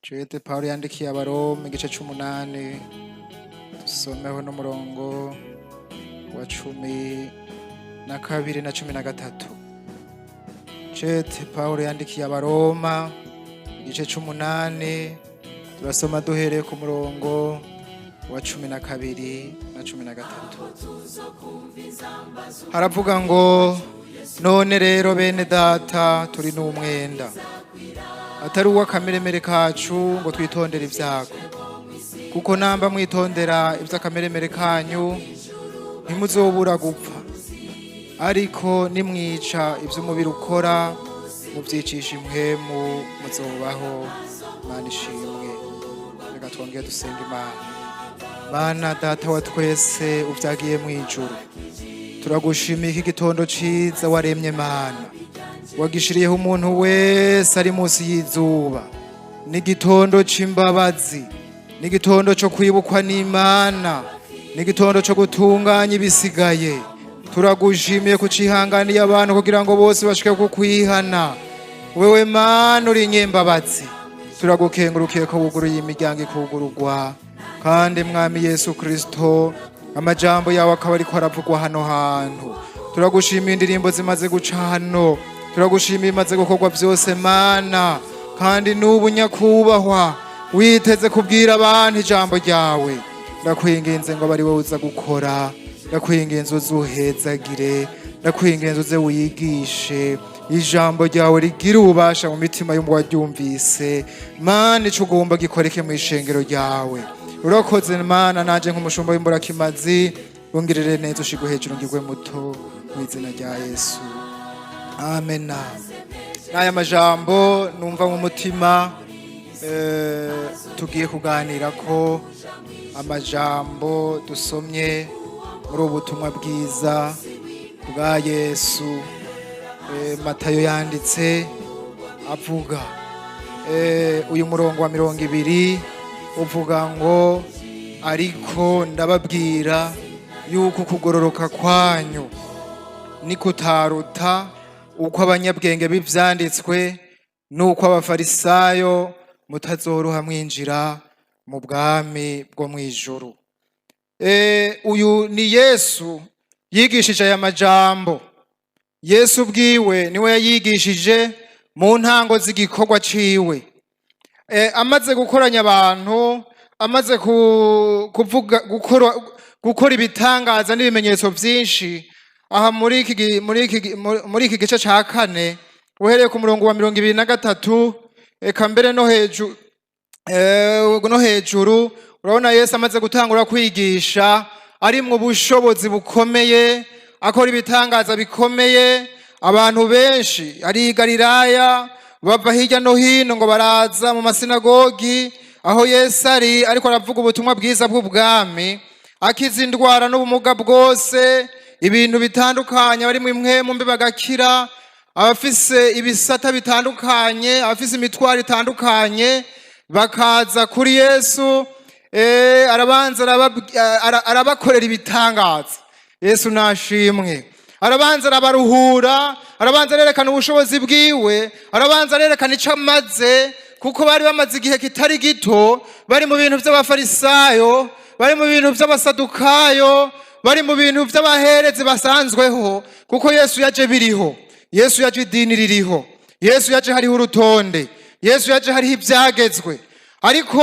Jete Pawulo yandikiye Abaroma igice c'8 dusomeho n'umurongo wa 12 na 13. Jete Pawulo yandikiye Abaroma igice c'8 turasoma duhereye ku murongo wa 12 na 13. Haravuga ngo none rero bene data turi n'umwenda atari uw'akameremere kacu ngo twitondere ivyago, kuko namba mwitondera ivy'akameremere kanyu ntimuzobura gupfa, ariko nimwica ivy'umubiri ukora muvyicisha impwemu muzobaho. Mana ishimwe. Reka twongere dusenga Imana. Mana data wa twese uvyagiye mw'ijuru, turagushimiye iki gitondo ciza waremye Mana, wagishiriyeho umuntu wese ari munsi y'izuba. Ni igitondo c'imbabazi, ni igitondo co kwibukwa n'Imana, ni igitondo co gutunganya ibisigaye. Turagushimiye kucihanganiye abantu kugira ngo bose bashike kukwihana. Wewe Mana uri nyembabazi, turagukengurukiye ko wuguruye imiryango ikugurugwa. Kandi Mwami Yesu Kristo, amajambo yawe akaba ariko aravugwa hano hantu. Turagushimiye indirimbo zimaze guca hano, turagushimiye imaze gukorwa vyose Mana, kandi n'ubu nyakubahwa witeze kubwira abantu ijambo ryawe. Ndakwinginze ngo bari wowe uza gukora, ndakwinginze uzuhezagire, ndakwinginze uze wigishe ijambo ryawe rigira ububasha mu mitima y'uwaryumvise. Mana ico ugomba gikoreke mu ishengero ryawe. Urakoze Mana, nanje nk'umushumba w'imburakimazi wongirire neza, ushigwe hejuru ngirwe muto mu izina rya Yesu. Amen. N'aya majambo numva mu mutima tugiye kuganira ko amajambo dusomye muri ubutumwa bwiza bwa Yesu. Matayo yanditse avuga uyu murongo wa 20 uvuga ngo ariko ndababwira yuko kugororoka kwanyu ni kutaruta uko abanyabwenge b'ivyanditswe nuko abafarisayo mutazoruha mwinjira mu bwami bwo mwijuru. Uyu ni Yesu yigishije aya majambo. Yesu bwiwe niwe yayigishije mu ntango z'igikorwa ciwe. Amaze gukoranya abantu, amaze kuvuga gukora ibitangaza n'ibimenyetso vyinshi. Aha muri iki gice ca 4 uhereye ku murongo wa 23 eka mbere no hejuru urabona Yesu amaze gutangura kwigisha ari mu bushobozi bukomeye, akora ibitangaza bikomeye. Abantu benshi ari i Galilaya bava hirya no hino ngo baraza mu masinagogi aho Yesu ariko aravuga ubutumwa bwiza bw'ubwami, akiza indwara n'ubumuga bwose, ibintu bitandukanye. Bari mu impwemu mbi bagakira, abafise ibisata bitandukanye, abafise imitwaro itandukanye bakaza kuri Yesu. Arabanza arabakorera ibitangaza. Yesu nashimwe. Arabanza arabaruhura, arabanza arerekana ubushobozi bwiwe, arabanza arerekana ico amaze, kuko bari bamaze igihe kitari gito bari mu bintu vy'abafarisayo, bari mu bintu vy'abasadukayo, bari mu bintu vy'abaherezi basanzweho, kuko Yesu yaje biriho. Yesu yaje idini ririho. Yesu yaje hariho urutonde. Yesu yaje hariho ivyagezwe. Ariko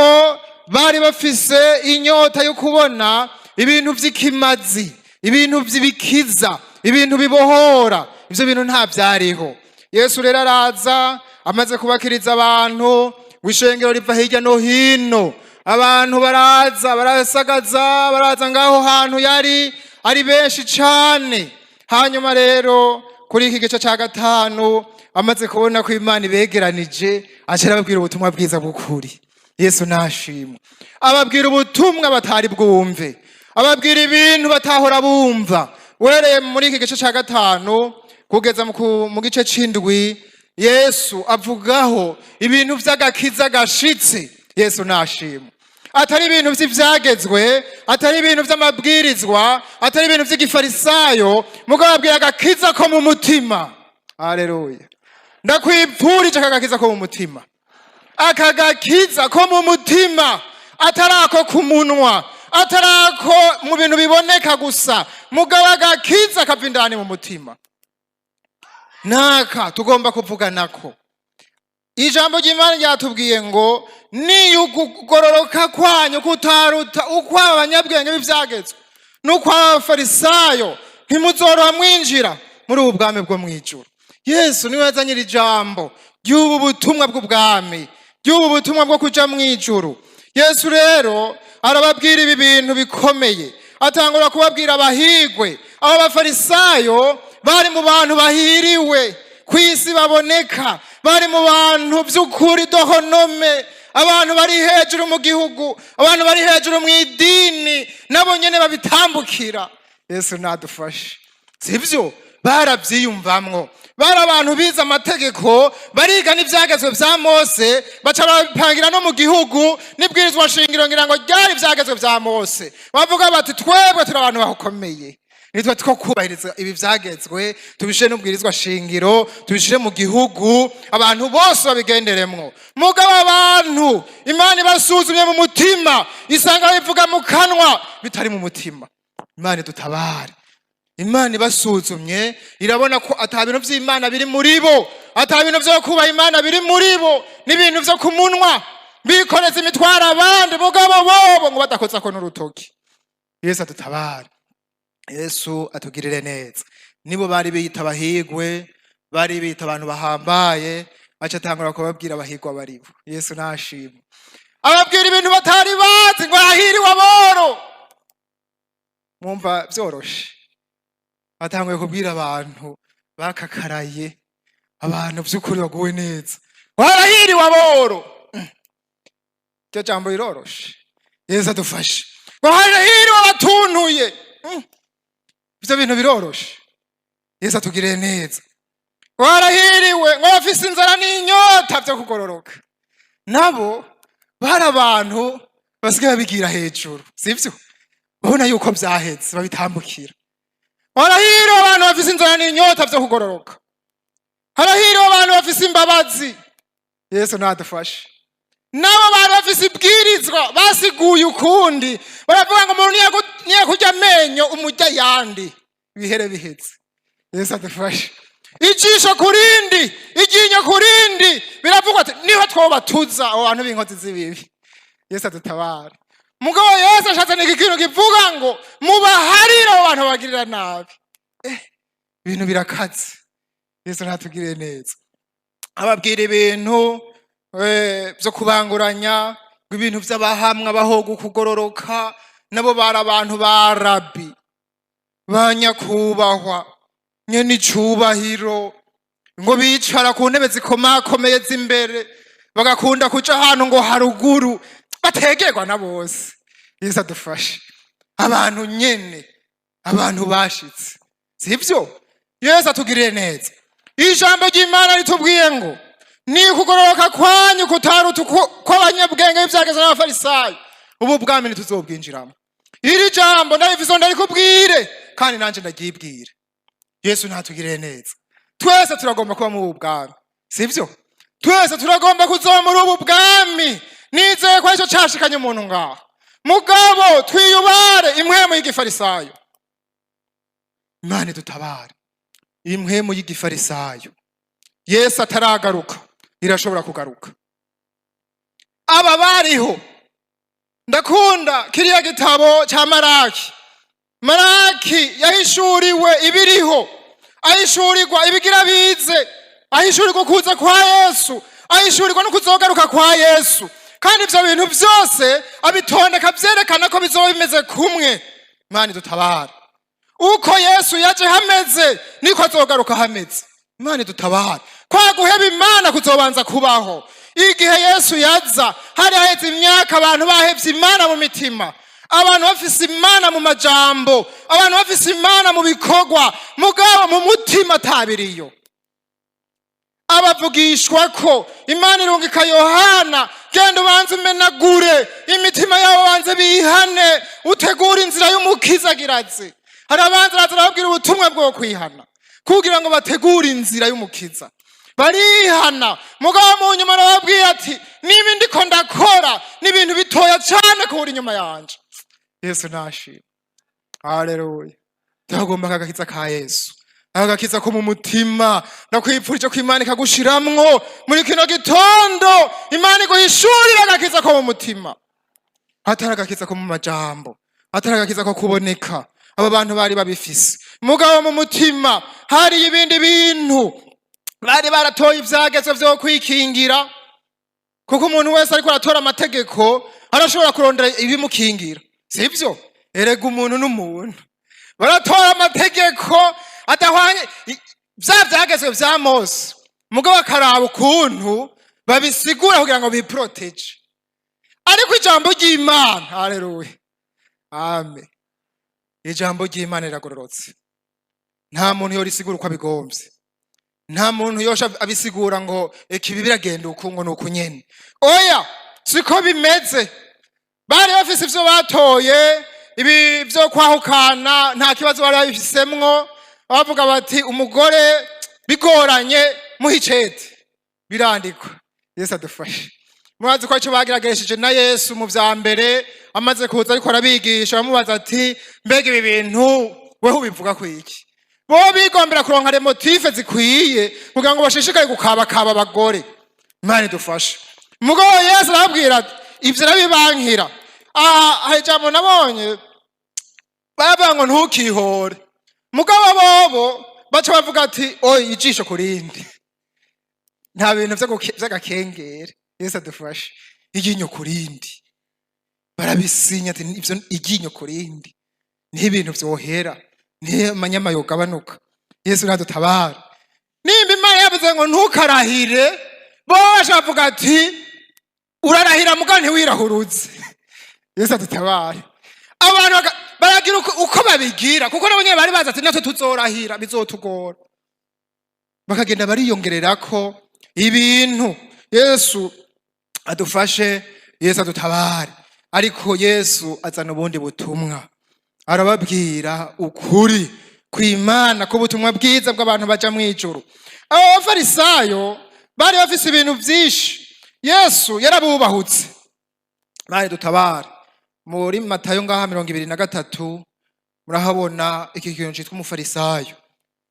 bari bafise inyota yo kubona ibintu vy'ikimazi, ibintu vy'ibikiza, ibintu bibohora. Ivyo bintu nta vyariho. Yesu rero araza amaze kubakiriza abantu, wishengero riva hirya no hino. Abantu baraza barasagaza, baraza ngaho hantu yari ari benshi cane. Hanyuma rero kuri iki gice ca 5 amaze kubona ko Imana ibegeranije, aca arababwira ubutumwa bwiza bw'ukuri. Yesu nashimwe. Ababwira ubutumwa batari bwumve, ababwira ibintu batahora bumva. Wereye muri iki gice ca 5 kugeza mu gice c'7 Yesu avugaho ibintu vy'agakiza gashitse. Yesu nashimwe. Atari ibintu vy'ivyagezwe, atari ibintu vy'amabwirizwa, atari ibintu vy'igifarisayo, mugabo abwira agakiza ko mu mutima. Haleluya. Ndakwipfurije akagakiza ko mu mutima. aka gakiza ko mu mutima atarako ku munwa, atarako mu bintu biboneka gusa, mugabo agakiza kava indani mu mutima. Naka tugomba kuvuga nako. Ijambo ry'Imana ryatubwiye ngo ni ukugororoka kwanyu kutaruta uko abanyabwenge b'ivyagezwe nuko abafarisayo ntimuzoroha mwinjira muri ubu bwami bwo mwijuru. Yesu niwe yazanye iri jambo ry'ubu butumwa bw'ubwami, ry'ubu butumwa bwo kuja mwijuru. Yesu rero arababwira ibi bintu bikomeye, atangura kubabwira abahigwe. Abo bafarisayo bari mu bantu bahiriwe kw'isi baboneka, bari mu bantu by'ukuri dohonome, abantu bari hejuru mu gihugu, abantu bari hejuru mu idini, nabo nyene babitambukira. Yesu nadufashe. Sivyo baravyiyumvamwo, bari abantu bize amategeko, bariga n'ivyagezwe vya Mose, baca bapangira no mu gihugu n'ibwirizwa shingiro ngira ngo ryari ivyagezwe vya Mose. Bavuga bati twebwe turi abantu bakomeye, nitwe two kubahiriza ibi vyagezwe, tubishire n'ubwirizwa shingiro, tubishire mu gihugu, abantu bose babigenderemwo. Mugabo abantu Imana ibasuzumye mu mutima, isanga bivuga mu kanwa bitari mu mutima. Imana dutabare. Imana ibasuzumye irabona ko atabintu vy'Imana biri muri bo, atabintu vyo kuba Imana biri muri bo, n'ibintu vyo kumunwa bikoreza imitwaro abandi, mugabo bobo ngo badakoza ko n'urutoki. Yesu adutabare. Yesu atugirire neza. Nibo bari biyita abahigwe, bari biyita abantu bahambaye, baca atangura kubabwira abahigwa baribo. Yesu nashimwe. Ababwira ibintu batari bazi ngo ahiriwe aboro. Mwumva vyoroshe. Batanguye kubwira abantu bakakaraye, abantu by'ukuri baguwe neza. Warahiriwe aboro. Cyo jambo riroroshe. Yesu adufashe. Warahiriwe abatuntuye. Ibyo bintu biroroshe. Yesu atugirire neza. Warahiriwe ngo bafise inzara n'inyota byo kugororoka. Nabo bari abantu basigaye bigira hejuru, sivyo? Babona yuko byahetse babitambukira. Harahiriwe abantu bafise inzara n'inyota byo kugororoka. Harahiriwe abantu bafise imbabazi. Yesu nadufashe. Nabo bari bafise ibwirizwa basiguye ukundi, baravuga ngo umuntu niye kurya amenyo umurya yandi bihere bihetse. Yesu adufashe. Ijisho kurindi, iryinyo kurindi, biravugwa ati niho twobatuza abo bantu b'inkozi z'ibibi. Yesu adutabare. Mugabo Yesu ashatse n'ikintu kivuga ngo mubaharire abo bantu bagirira nabi. Ibintu birakaze. Yesu natugirire neza. Ababwira ibintu byo kubanguranya, ibintu by'abahamwa bahoga kugororoka, nabo bari abantu ba rabi, banyakubahwa, nyene icubahiro, ngo bicara ku ntebe zikomakomeye z'imbere, bagakunda kuca ahantu ngo haruguru, bategerwa na bose. Yesu adufashe. Abantu nyene, abantu bashitse, sivyo? Yesu atugirire neza. Ijambo ry'Imana ritubwiye ngo ni kugororoka kwanyu kutaruta kw'abanyabwenge b'ivyagezwe n'abafarisayo, ubu bwami ntituzobwinjiramo. Iri jambo ndarivizo ndarikubwire kandi nanje ndaryibwire. Yesu natugirire neza. Twese turagomba kuba mu bwami, sivyo? Twese turagomba kuzoba muri ubu bwami. Nizeye ko ico cashikanye umuntu ngaho. Mugabo twiyubare impwemu y'igifarisayo. Imana dutabare. Impwemu y'igifarisayo. Yesu ataragaruka irashobora kugaruka. Aba bariho. Ndakunda kiriya gitabo cya Maraki. Maraki yahishuriwe ibiriho, ahishurirwa ibigira bize, ahishurirwa kuza kwa Yesu, ahishurirwa no kuzogaruka kwa Yesu. Kandi ivyo bintu byose abitondeka vyerekana ko bizoba bimeze kumwe. Imana dutabare. Uko Yesu yaje hameze niko azogaruka hameze. Imana dutabare. Kwa guheba Imana kuzobanza kubaho. Igihe Yesu yaza hari haheze imyaka abantu bahevye Imana mu mitima, abantu bafise Imana mu majambo, abantu bafise Imana mu bikorwa, mugabo mu mutima atabiriyo. Abavugishwa ko Imana irungika Yohana, genda ubanze umenagure imitima yabo, banze bihane, utegura inzira y'umukiza giraze. Hari abanza arababwira ubutumwa bwo kwihana kugira ngo bategure inzira y'umukiza. barihana. Mugabo mu nyuma arababwira ati niba ndiko ndakora n'ibintu bitoya cyane kubura inyuma yanje. Yesu nashimwe. Haleluya. Tugomba agakiza ka Yesu, agakiza ko mu mutima. Ndakwipfurije ko Imana ikagushiramwo muri kino gitondo, Imana iguhishurira agakiza ko mu mutima, atari agakiza ko mu majambo, atari agakiza ko kuboneka. Aba bantu bari babifise, mugabo mu mutima hari ibindi bintu bari baratoye ivyagezwe vyo kwikingira, kuko umuntu wese ariko aratora amategeko arashobora kurondera ibimukingira, sivyo? Erega umuntu n'umuntu baratora amategeko adahwanye vya vyagezwe vya Mose, mugabo akaraba ukuntu babisigura kugira ngo biproteje. Ariko ijambo ry'Imana, haleluya, amen, ijambo ry'Imana riragororotse. Nta muntu yorisigura uko abigomvye, nta muntu yosha abisigura ngo ikibi biragenda uku ngo nuko nyene. Oya, siko bimeze. Bari bafise ivyo batoye, ibi vyo kwahukana nta kibazo bari babifisemwo. Bavuga bati umugore bigoranye muhicete, birandikwa. Yesu adufashe. Mwazi ko cyo bagirageresheje na Yesu mu vya mbere, amaze kuza ariko arabigisha, bamubaza ati mbega ibi bintu weho ubivuga ko iki? Bo bigombera kuronka remotive zikwiye kugira ngo bashishikaye gukabakaba abagore. Imana idufashe. Mugabo Yesu arabwira ati ivyo rabibankira. Ijambo nabonye baba ngo ntukihore. Mugabo bobo baca bavuga ati oyi ijisho kurindi. Nta bintu vy'agakengere. Yesu adufashe. Iginyo kurindi. Barabisinya ati ivyo iginyo kurindi. Ni ibintu vyohera. Ni amanyama yogabanuka. Yesu nadutabara. Nimba Imana yavuze ngo ntukarahire, bo bashavuga ati urarahira muga ntiwirahuruze. Yesu adutabare. Abantu baragira uko babigira, kuko nabo nyene bari baza ati natwe tuzorahira bizotugora. Bakagenda bariyongererako ibintu. Yesu adufashe, Yesu adutabare. Ariko Yesu azana ubundi butumwa, arababwira ukuri kw'Imana, ko butumwa bwiza bw'abantu baja mwijuru. Abo bafarisayo bari bafise ibintu vyinshi, Yesu yarabubahutse. Bari dutabare. Muri Matayo ngaha 23 murahabona iki kintu citwa umufarisayo.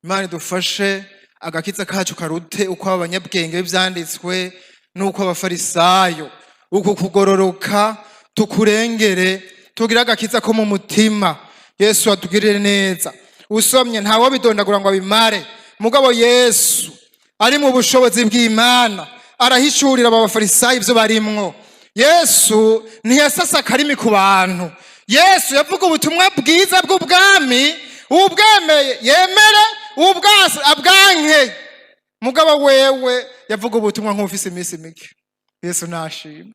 Imana idufashe agakiza kacu karute uko abanyabwenge b'ivyanditswe nuko abafarisayo, uko kugororoka tukurengere, tugira agakiza ko mu mutima. Yesu atugirire neza. Usomye ntawo bidondagura ngo abimare, mugabo Yesu ari mu bushobozi bw'Imana arahishurira aba bafarisayo ivyo barimwo. Yesu ntiyasasa karimi ku bantu. Yesu yavuga ubutumwa bwiza bw'ubwami, ubwemeye yemere, ubwase abwanke. Mugabo wewe yavuga ubutumwa nk'ufise iminsi mike. Yesu nashimwe.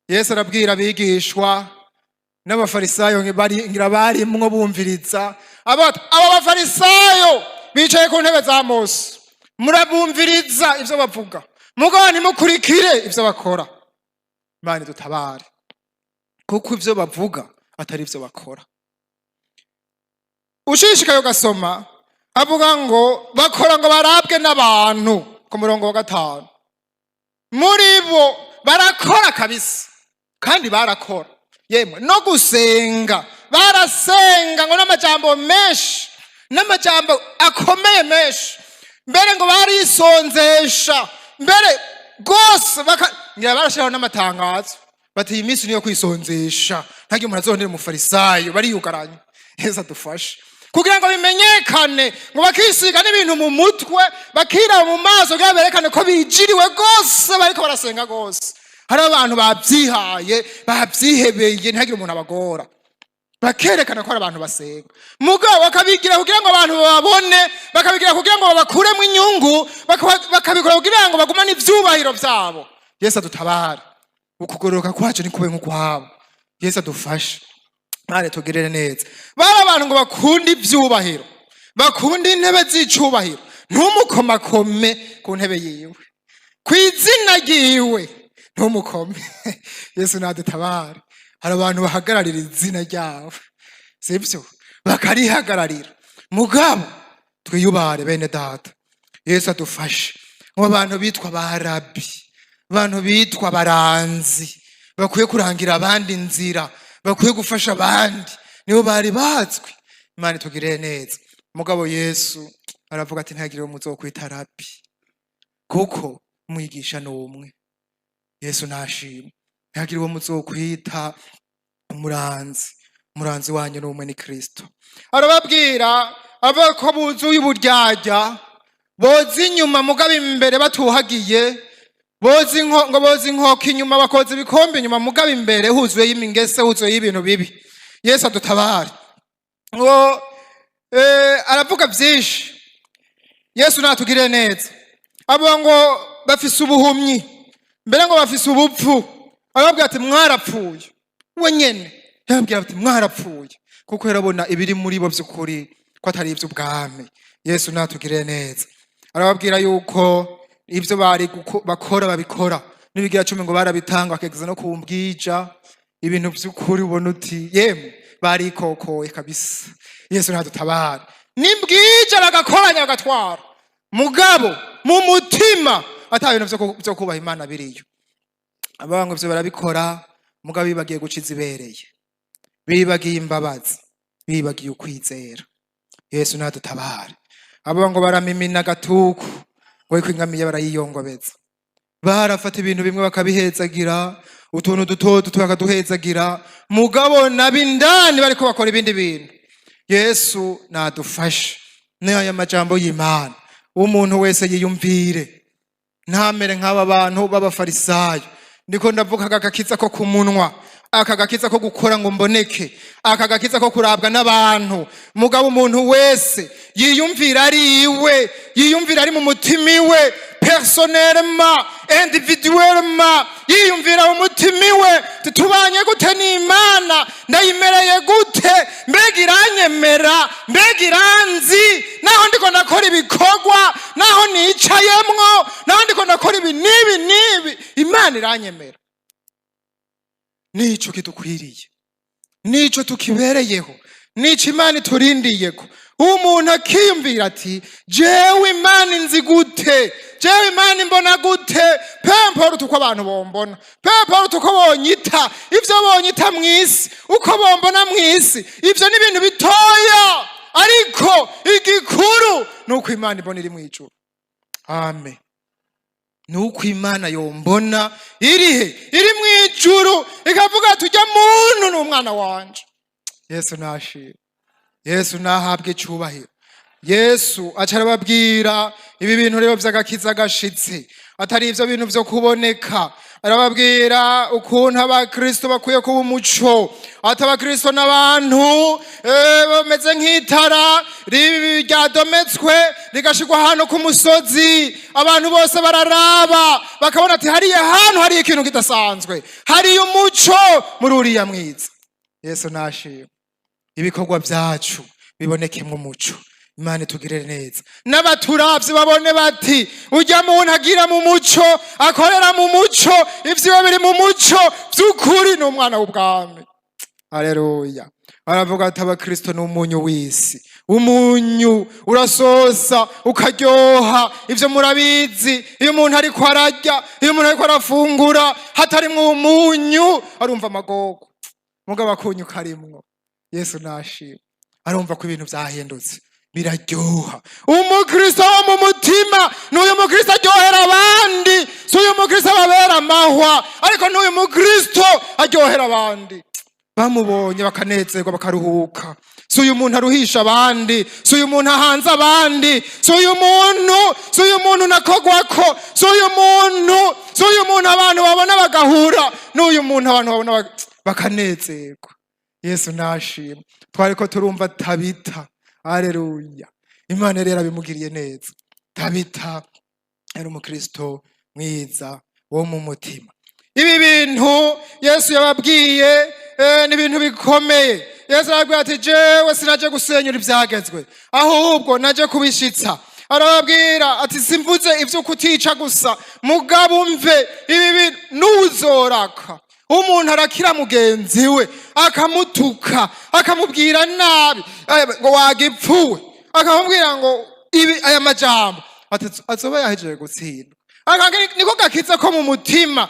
Yesu arabwira abigishwa n'abafarisayo ngira barimwo bumviriza. Aba bafarisayo bicaye ku ntebe za Mose, murabumviriza ivyo bavuga, mugabo ntimukurikire ivyo bakora. Imana dutabare, kuko ivyo bavuga atari ivyo bakora. Ushishikaye ugasoma avuga ngo bakora ngo barabwe n'abantu ku murongo wa 5. Muri bo barakora kabisa, kandi barakora yemwe no gusenga, barasenga ngo n'amajambo menshi, n'amajambo akomeye menshi, mbere ngo barisonzesha, mbere gose ngira barashiraho n'amatangazo bati iyi minsi niyo kwisonzesha, ntagiye umuntu azondera umufarisayo, bariyugaranye. Yesu adufashe kugira ngo bimenyekane, ngo bakisiga n'ibintu mu mutwe, bakira mu maso kugira berekane ko bijiriwe gose, bariko barasenga gose. Hari abantu babyihaye, babyihebeye, ntagire umuntu abagora, bakerekana ko ari abantu basenga. Mugabo bakabigira kugira ngo abantu babone, bakabigira kugira ngo babakuremo inyungu, bakabikora kugira ngo bagumane ivyubahiro vyabo. Yesu adutabare. Ukugororoka kwacu ni kube nk'ukwabo. Yesu adufashe. Mare tugirire neza. Bari abantu ngo bakunda ivyubahiro, bakunda intebe z'icubahiro, ntumukomakome ku ntebe yiwe, kw'izina ryiwe ntumukome. Yesu nadutabare. Hari abantu bahagararira izina ryabo, sivyo, bakarihagararira. Mugabo twiyubare bene data, Yesu adufashe mu bantu bitwa barabi, abantu bitwa baranzi, bakwiye kurangira abandi inzira, bakwiye gufasha abandi, nibo bari bazwi. Imana itugirire neza. Mugabo Yesu aravuga ati ntihagire muzokwita rabi, kuko umwigisha n'umwe. Yesu nashimwe. Ntihagire muzokwita umuranzi wanyu n'umwe ni Kristo. Arababwira avuga ko buzuye uburyarya, boza inyuma mugabo imbere batuhagiye, boza inkoko inyuma, bakoza ibikombe inyuma mugabo imbere huzuye y'imingese, huzuye y'ibintu bibi. Yesu adutabare. Ngo aravuga byinshi. Yesu natugirire neza. Abo ngo bafise ubuhumyi, mbere ngo bafise ubupfu. Arababwira ati mwarapfuye. We nyene yababwira ati mwarapfuye, kuko yarabona ibiri muri bo by'ukuri ko atari iby'ubwami. Yesu natugirire neza. Arababwira yuko ibyo bari bakora babikora, n'ibigira 10 ngo barabitanga bakegeza no kumbwija, ibintu by'ukuri ubona uti yemwe bari kokoye kabisa. Yesu nadutabara. Nimbwija bagakoranya bagatwara, mugabo mu mutima ata bintu byo kubaha Imana biriyo. Abango byo barabikora, mugabo bibagiye guciza ibereye, bibagiye imbabazi, bibagiye ukwizera. Yesu nadutabare. Abango baramimina gatuku, ngo kwingamiye barayiyongobeza, barafata ibintu bimwe bakabihezagira, utuntu duto bakaduhezagira, mugabo nabindani bariko bakora ibindi bintu. Yesu nadufashe. N'aya majambo y'Imana umuntu wese yiyumvire, ntamere nk'aba bantu b'abafarisayo. Ndiko ndavuga agakiza ko kumunwa, akagakiza ko gukora ngo mboneke, akagakiza ko kurabwa n'abantu. Mugabo umuntu wese yiyumvira ari iwe, yiyumvira ari mu mutima iwe, personnellement, individuellement, yiyumvira mu mutima iwe, tubanye gute n'Imana, ndayimereye gute, mbega iranyemera, mbega iranzi, naho ndiko ndakora ibikorwa, naho nicayemwo, naho ndiko ndakora ibi nibi, Imana iranyemera. Nico kidukwiriye, nico tukibereyeho, nico Imana iturindiyeko. Umuntu akiyumvira ati jewe Imana inzi gute, jewe Imana imbona gute, pemporo tuko abantu bombona, pemporo tuko bonyita, ivyo bonyita mwisi, uko bombona mwisi, ivyo ni ibintu bitoya, ariko igikuru nuko Imana ibona iri mwijuru. Amen. Nuko Imana yombona iri mwijuru, ikavuga tujya muntu n'umwana wanje. Yesu nashimwe. Yesu nahabwe icyubahiro. Yesu acarababwira ibi bintu rero by'agakiza gashitse, atari ivyo bintu byo kuboneka. Arababwira ukuntu abakristo bakwiye kuba umuco, atabakristo n'abantu bameze nk'itara ryadometswe rigashigwa hano ku musozi, abantu bose bararaba bakabona ati hariya hantu hari ikintu kidasanzwe, hari umuco muri uriya mwiza. Yesu nashimwe. Ibikorwa byacu bibonekemwe umuco. Imana itugirire neza. N'abaturavyi babone bati ujya muntu agira mu muco, akorera mu muco, ivyo biri mu muco, by'ukuri ni umwana w'ubwami. Haleluya. Aravuga ati abakristo n'umunyu w'isi. Umunyu urasosa ukaryoha, ivyo murabizi. Iyo umuntu ariko ararya, iyo umuntu ariko arafungura hatarimwo umunyu arumva amagogo, mugabo akunyu karimwo. Yesu nashimwe. Arumva ko ibintu byahindutse, biraryoha. Umukristo wo mu mutima n'uyu mukristo aryohera abandi, si uyu mukristo babera amahwa, ariko n'uyu mukristo aryohera abandi. Bamubonye bakanezerwa bakaruhuka. Si uyu muntu aruhisha abandi, si uyu muntu ahanze abandi, si uyu muntu nakogwako, si uyu muntu abantu babona bagahura, n'uyu muntu abantu babona bakanezerwa. Yesu nashimwe. Twariko turumva Tabita. Haleluya. Imana rero abimugiriye neza. Tabita ari umukristo mwiza wo mu mutima. Ibi bintu Yesu yababwiye ni ibintu bikomeye. Yesu arabwira ati jewe sinaje gusenyura ibyagezwe, ahubwo naje kubishitsa. Arababwira ati simvuze ivyo kutica gusa, mugabo umve ibi bintu nuzoraka. Umuntu arakira mugenzi we akamutuka, akamubwira nabi ngo wagipfuwe, akamubwira ngo ibi aya majambo, azoba yahejeje gutsindwa. Niko gakiza ko mu mutima.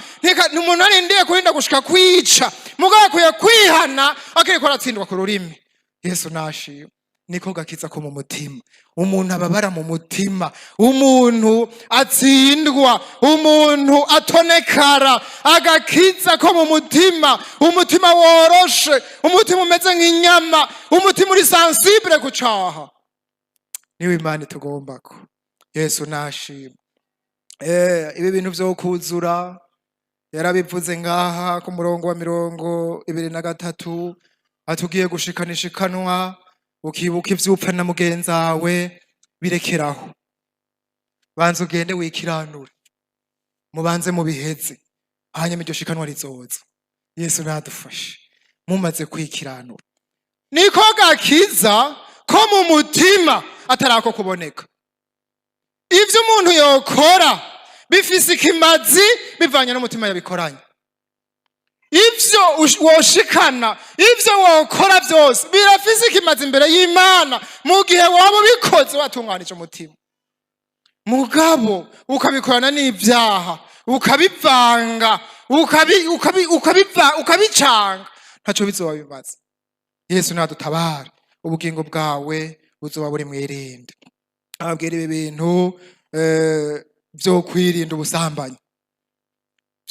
Umuntu arindiye kurinda gushika kwica, mugabo akwiye kwihana akiriko aratsindwa ku rurimi. Yesu nashimwe. Niko gakiza ko mu mutima. Umuntu ababara mu mutima, umuntu atsindwa, umuntu atonekara. Agakiza ko mu mutima, umutima woroshe, umutima umeze nk'inyama, umutima uri sensible gucaha. Niwe Imana tugombako. Yesu nashimwe. Ibi bintu vyo kuzura yarabivuze ngaha ku murongo wa 23 atugiye gushikanishikanwa. Ukibuka ivyupfa na mugenzawe birekeraho, banza ugende wikiranure, mubanze mubiheze, hanyuma iryo shikanwa rizoza. Yesu nadufashe. Mumaze kwikiranura, niko gakiza ko mu mutima atarako kuboneka. Ivyo umuntu yokora bifise ikimazi bivanye n'umutima yabikoranye. Ivyo woshikana, ivyo wokora byose birafise ikimazi imbere y'Imana mu gihe waba bikoze watunganije umutima. Mugabo ukabikorana n'ivyaha, ukabivanga, ukabicanga, ntaco bizoba bimaze. Yesu nadutabara, ubugingo bwawe buzoba buri mwirinde. Ababwira ibi bintu vyo kwirinda ubusambanyi,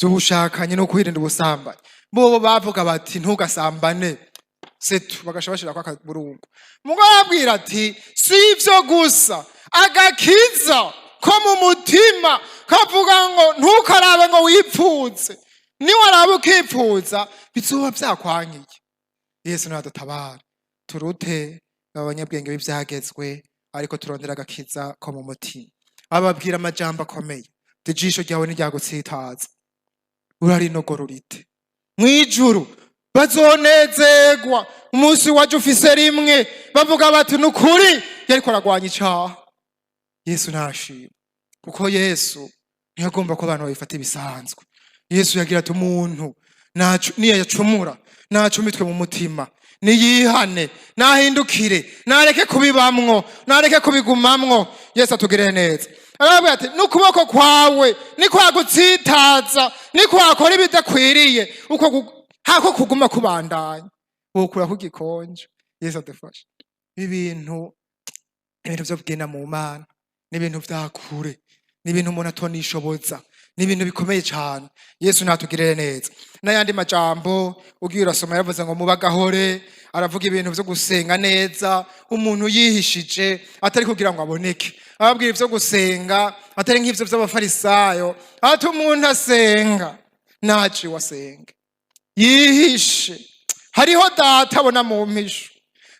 vy'ubushakanye no kwirinda ubusambanyi. Bo bavuga bati ntugasambane setu, bagasha bashira kwa kaburungu. Mugabwira ati sivyo gusa, agakiza ko mu mutima kavuga ngo ntukarabe ngo wipfuze, ni warabe ukipfuza bizoba vyakwankiye. Yesu nadutabara, turute abanyabwenge b'ivyagezwe, ariko turondera agakiza ko mu mutima. Ababwira amajambo akomeye, ijisho ryawe niryagutsitaza, urarinogora urite. Mwijuru bazonezegwa umunsi waje ufise rimwe, bavuga bati nukuri yariko aragwanya icaha. Yesu nashimwe, kuko Yesu ntiyagomba ko abantu babifata ibisanzwe. Yesu yagira ati umuntu niyo yacumura nacumitwe mu mutima, niyihane, nahindukire, nareke kubibamwo, nareke kubigumamwo. Yesu atugirire neza. Aravuga ati n'ukuboko kwawe ni kwagutsitaza, ni kwakora ibidakwiriye, uko hako kuguma kubandanya wokura kugikonje. Yesu adufashe. Ibintu vyo kugenda mu Mana n'ibintu vyakure, n'ibintu umuntu atonishoboza, n'ibintu bikomeye cyane. Yesu natugirire neza. N'ayandi majambo ugiye urasoma yavuze ngo mubagahore, aravuga ibintu vyo gusenga neza, umuntu yihishije atari kugira ngo aboneke. Ababwira ivyo gusenga atari nk'ivyo vy'abafarisayo, ati umuntu asenga naci wasenge yihishe, hariho data abona mu mpisho,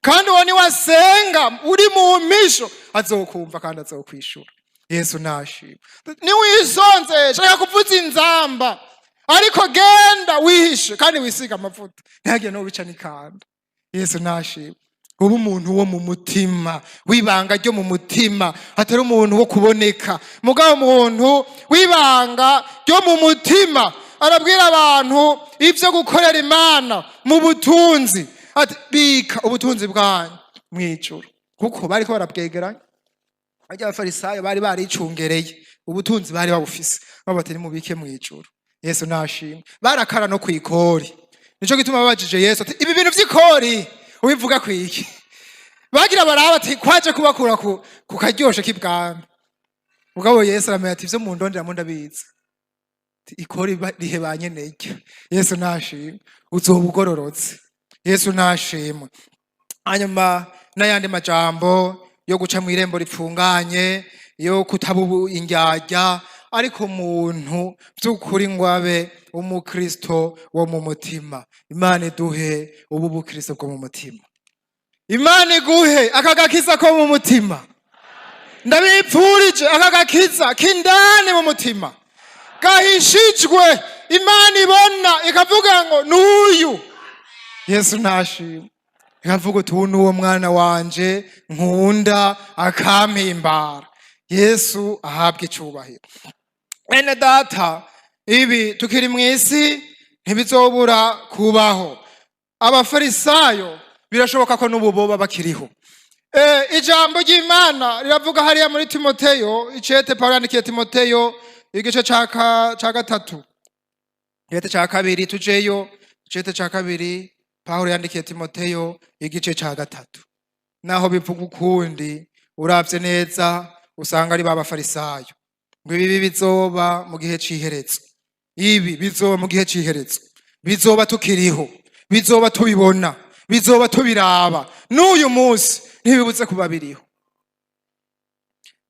kandi uwo ni wasenga uri mu mpisho azokumva kandi azokwishura. Yesu nashimwe. Niwisonze shaka kuvuza inzamba, ariko genda wihishe kandi wisiga amavuta, ntihagire no bica nikanda. Yesu nashimwe. Ubu umuntu wo mu mutima, wibanga ryo mu mutima, atari umuntu wo kuboneka, mugabo umuntu wibanga ryo mu mutima. Arabwira abantu ivyo gukorera Imana mu butunzi, ati bika ubutunzi bwanyu mwijuru, kuko bariko barabwegeranya. Ajya abafarisayo bari baricungereye ubutunzi bari babufise, babatari mubike mwijuru. Yesu nashimwe. Barakara no kwikori, nico gituma babajije Yesu ati ibi bintu vy'ikori ubivuga kwiki? Bagira baraba ati kwaje kubakura ku karyoshe k'ibwami. Mugabo Yesu aramenya ati ivyo mu ndondera mu ndabizi, ikori rihebanye n'iryo. Yesu nashimwe. Uzoba ugororotse. Yesu nashimwe. Hanyuma n'ayandi majambo yo guca mu irembo ripfunganye, yo kutabu indyarya, ariko umuntu by'ukuri ngo abe umukristo wo mu mutima. Imana iduhe ubu bukristo bwo mu mutima. Imana iguhe akagakiza ko mu mutima. Ndabipfurije akagakiza kindane mu mutima, gahishijwe, Imana ibona ikavuga ngo nuyu. Yesu nashimwe. Ikavuga uti ubu nuwo mwana wanje nkunda akampimbara. Yesu ahabwe icubahiro. Ene data, ibi tukiri mw'isi ntibizobura kubaho. Abafarisayo birashoboka ko n'ubu boba bakiriho. ijambo ry'Imana riravuga hariya muri Timoteyo, icete Pawulo yandikiye Timoteyo igice ca gatatu, icete ca kabiri tujeyo, icete ca kabiri Pawulo yandikiye Timoteyo igice ca gatatu. Naho bivuga ukundi uravye neza usanga ari b'abafarisayo ngo ibi bizoba mu gihe c'iherezo, ibi bizoba mu gihe c'iherezo, bizoba tukiriho, bizoba tubibona, bizoba tubiraba, n'uyu munsi ntibibuze kuba biriho,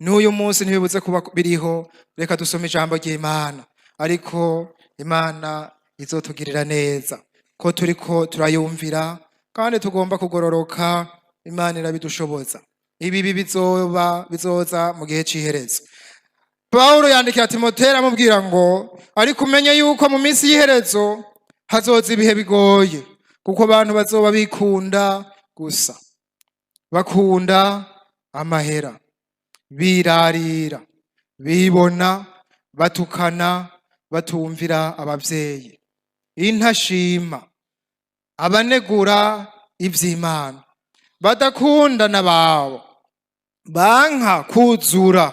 n'uyu munsi ntibibuze kuba biriho. Reka dusome ijambo ry'Imana, ariko Imana izotugirira neza ko turiko turayumvira kandi tugomba kugororoka. Imana irabidushoboza. Ibi bizoza mu gihe c'iherezo. Pawulo yandikira Timoteyo amubwira ngo ariko umenye yuko mu minsi y'iherezo hazoza ibihe bigoye, kuko abantu bazoba bikunda gusa, bakunda amahera, birarira, bibona, batukana, batumvira abavyeyi, intashima, abanegura ivy'Imana, badakunda n'ababo, banka kuzura,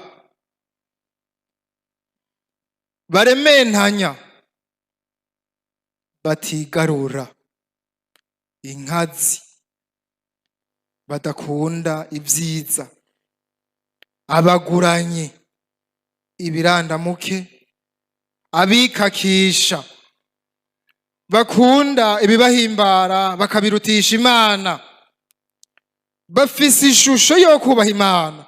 barementanya, batigarura, inkazi, badakunda ibyiza, abaguranyi, ibirandamuke, abikakisha, bakunda ibibahimbara bakabirutisha Imana, bafise ishusho yo kubaha Imana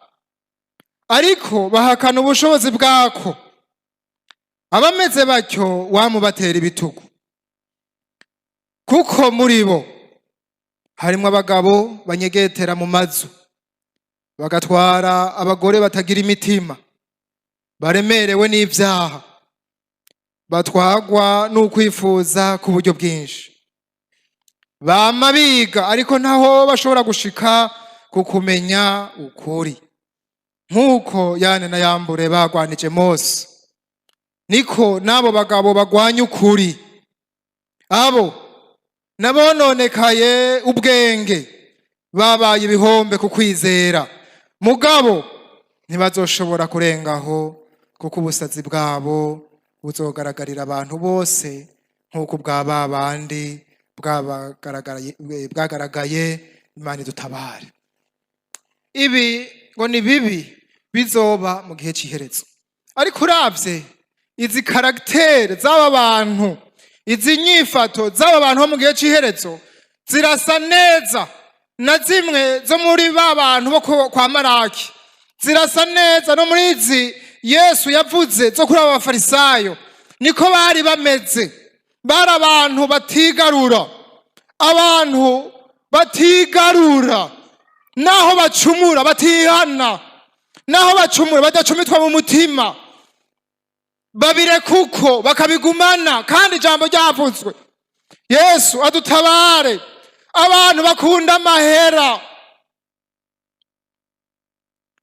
ariko bahakana ubushobozi bwako. Abameze batyo wamubatera ibitugu, kuko muri bo harimo abagabo banyegetera mu mazu, bagatwara abagore batagira imitima, baremerewe n'ibyaha, batwagwa n'ukwifuza ku buryo bwinshi, bama biga ariko ntaho bashobora gushika ku kumenya ukuri. Nk'uko Yane na Yambure bagwanije Mose, niko n'abo bagabo bagwanya ukuri. Abo nabononekaye ubwenge, babaye ibihombe ku kwizera, mugabo ntibazoshobora kurengaho, kuko ubusazi bwabo buzogaragarira abantu bose nk'uko bwa babandi bwagaragaye. Imana idutabare. Ibi ngo ni bibi bizoba mu gihe c'iherezo, ariko uravye izi karagitere z'aba bantu, izi nyifato z'aba bantu bo mu gihe c'iherezo zirasa neza na zimwe zo muri ba bantu bo kwa Maraki, zirasa neza no muri izi Yesu yavuze zo kuri aba bafarisayo. Niko bari bameze, bari abantu batigarura, abantu batigarura, naho bacumura batihana, naho bacumura badacumitwa mu mutima, babire kuko bakabigumana. Kandi ijambo ryavuzwe, Yesu adutabare, abantu bakunda amahera,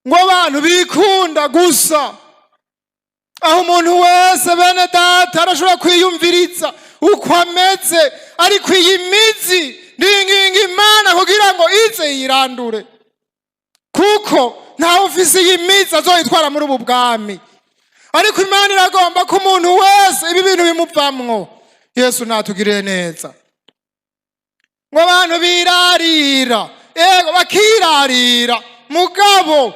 ngo abantu bikunda gusa, aho umuntu wese bene data arashobora kwiyumviriza uko ameze, ariko iyi mizi ndinginga Imana kugira ngo ize yirandure, kuko ntawe ufise iyi mizi azoyitwara muri ubu bwami. Ariko Imana iragomba ko umuntu wese ibi bintu bimuvamwo. Yesu natugirire neza. Ngo abantu birarira, ego bakirarira, mugabo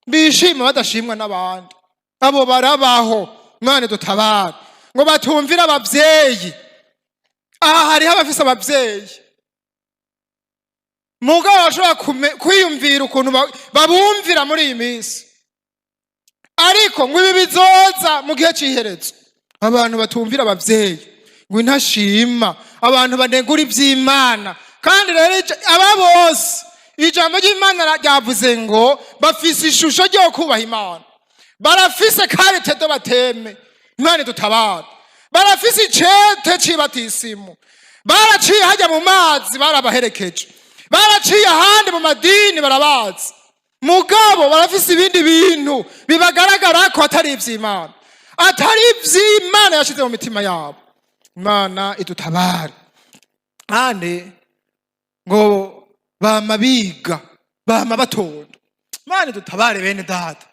bishima badashimwa n'abandi. Abo barabaho. Imana dutabare. Ngo batumvira abavyeyi. Aha hariho abafise abavyeyi, mugabo bashobora kwiyumvira ukuntu babumvira muri iyi minsi, ariko ngo ibi bizoza mu gihe c'iherezo. Abantu batumvira abavyeyi, ngo intashima, abantu banegura ivy'Imana. Kandi rero aba bose ijambo ry'Imana ryavuze ngo bafise ishusho ryo kubaha Imana, barafise karite do bateme. Imana dutabara. Barafise icete cibatisimu, baraciye hajya mu mazi, barabaherekeje, baraciye ahandi mu madini barabazi, mugabo barafise ibindi bintu bibagaragara ko atari ivy'Imana, atari ivy'Imana yashize mu mitima yabo. Imana idutabare. Kandi ngo bama biga, bama batonda. Imana dutabare bene data,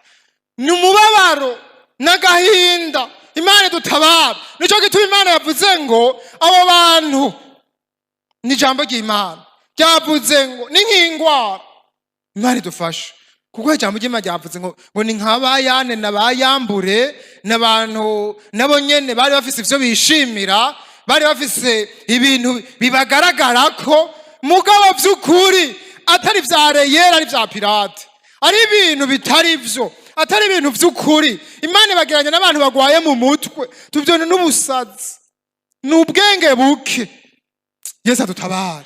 ni umubabaro n'agahinda. Imana dutabare, nico gituma Imana yavuze ngo abo bantu, ni ijambo ry'Imana ryavuze ngo ni nk'ingwara. Imana idufashe, kuko ijambo ry'Imana ryavuze ngo ni nk'abayane n'abayambure, n'abantu nabo nyene bari bafise ivyo bishimira, bari bafise ibintu bibagaragara ko mugabo vy'ukuri atari vya reyera, ari vya pirate, ari ibintu bitari vyo, atari ibintu vy'ukuri. Imana ibagiranye n'abantu bagwaye mu mutwe, tuvyone n'ubusazi, n'ubwenge buke. Yesu adutabare.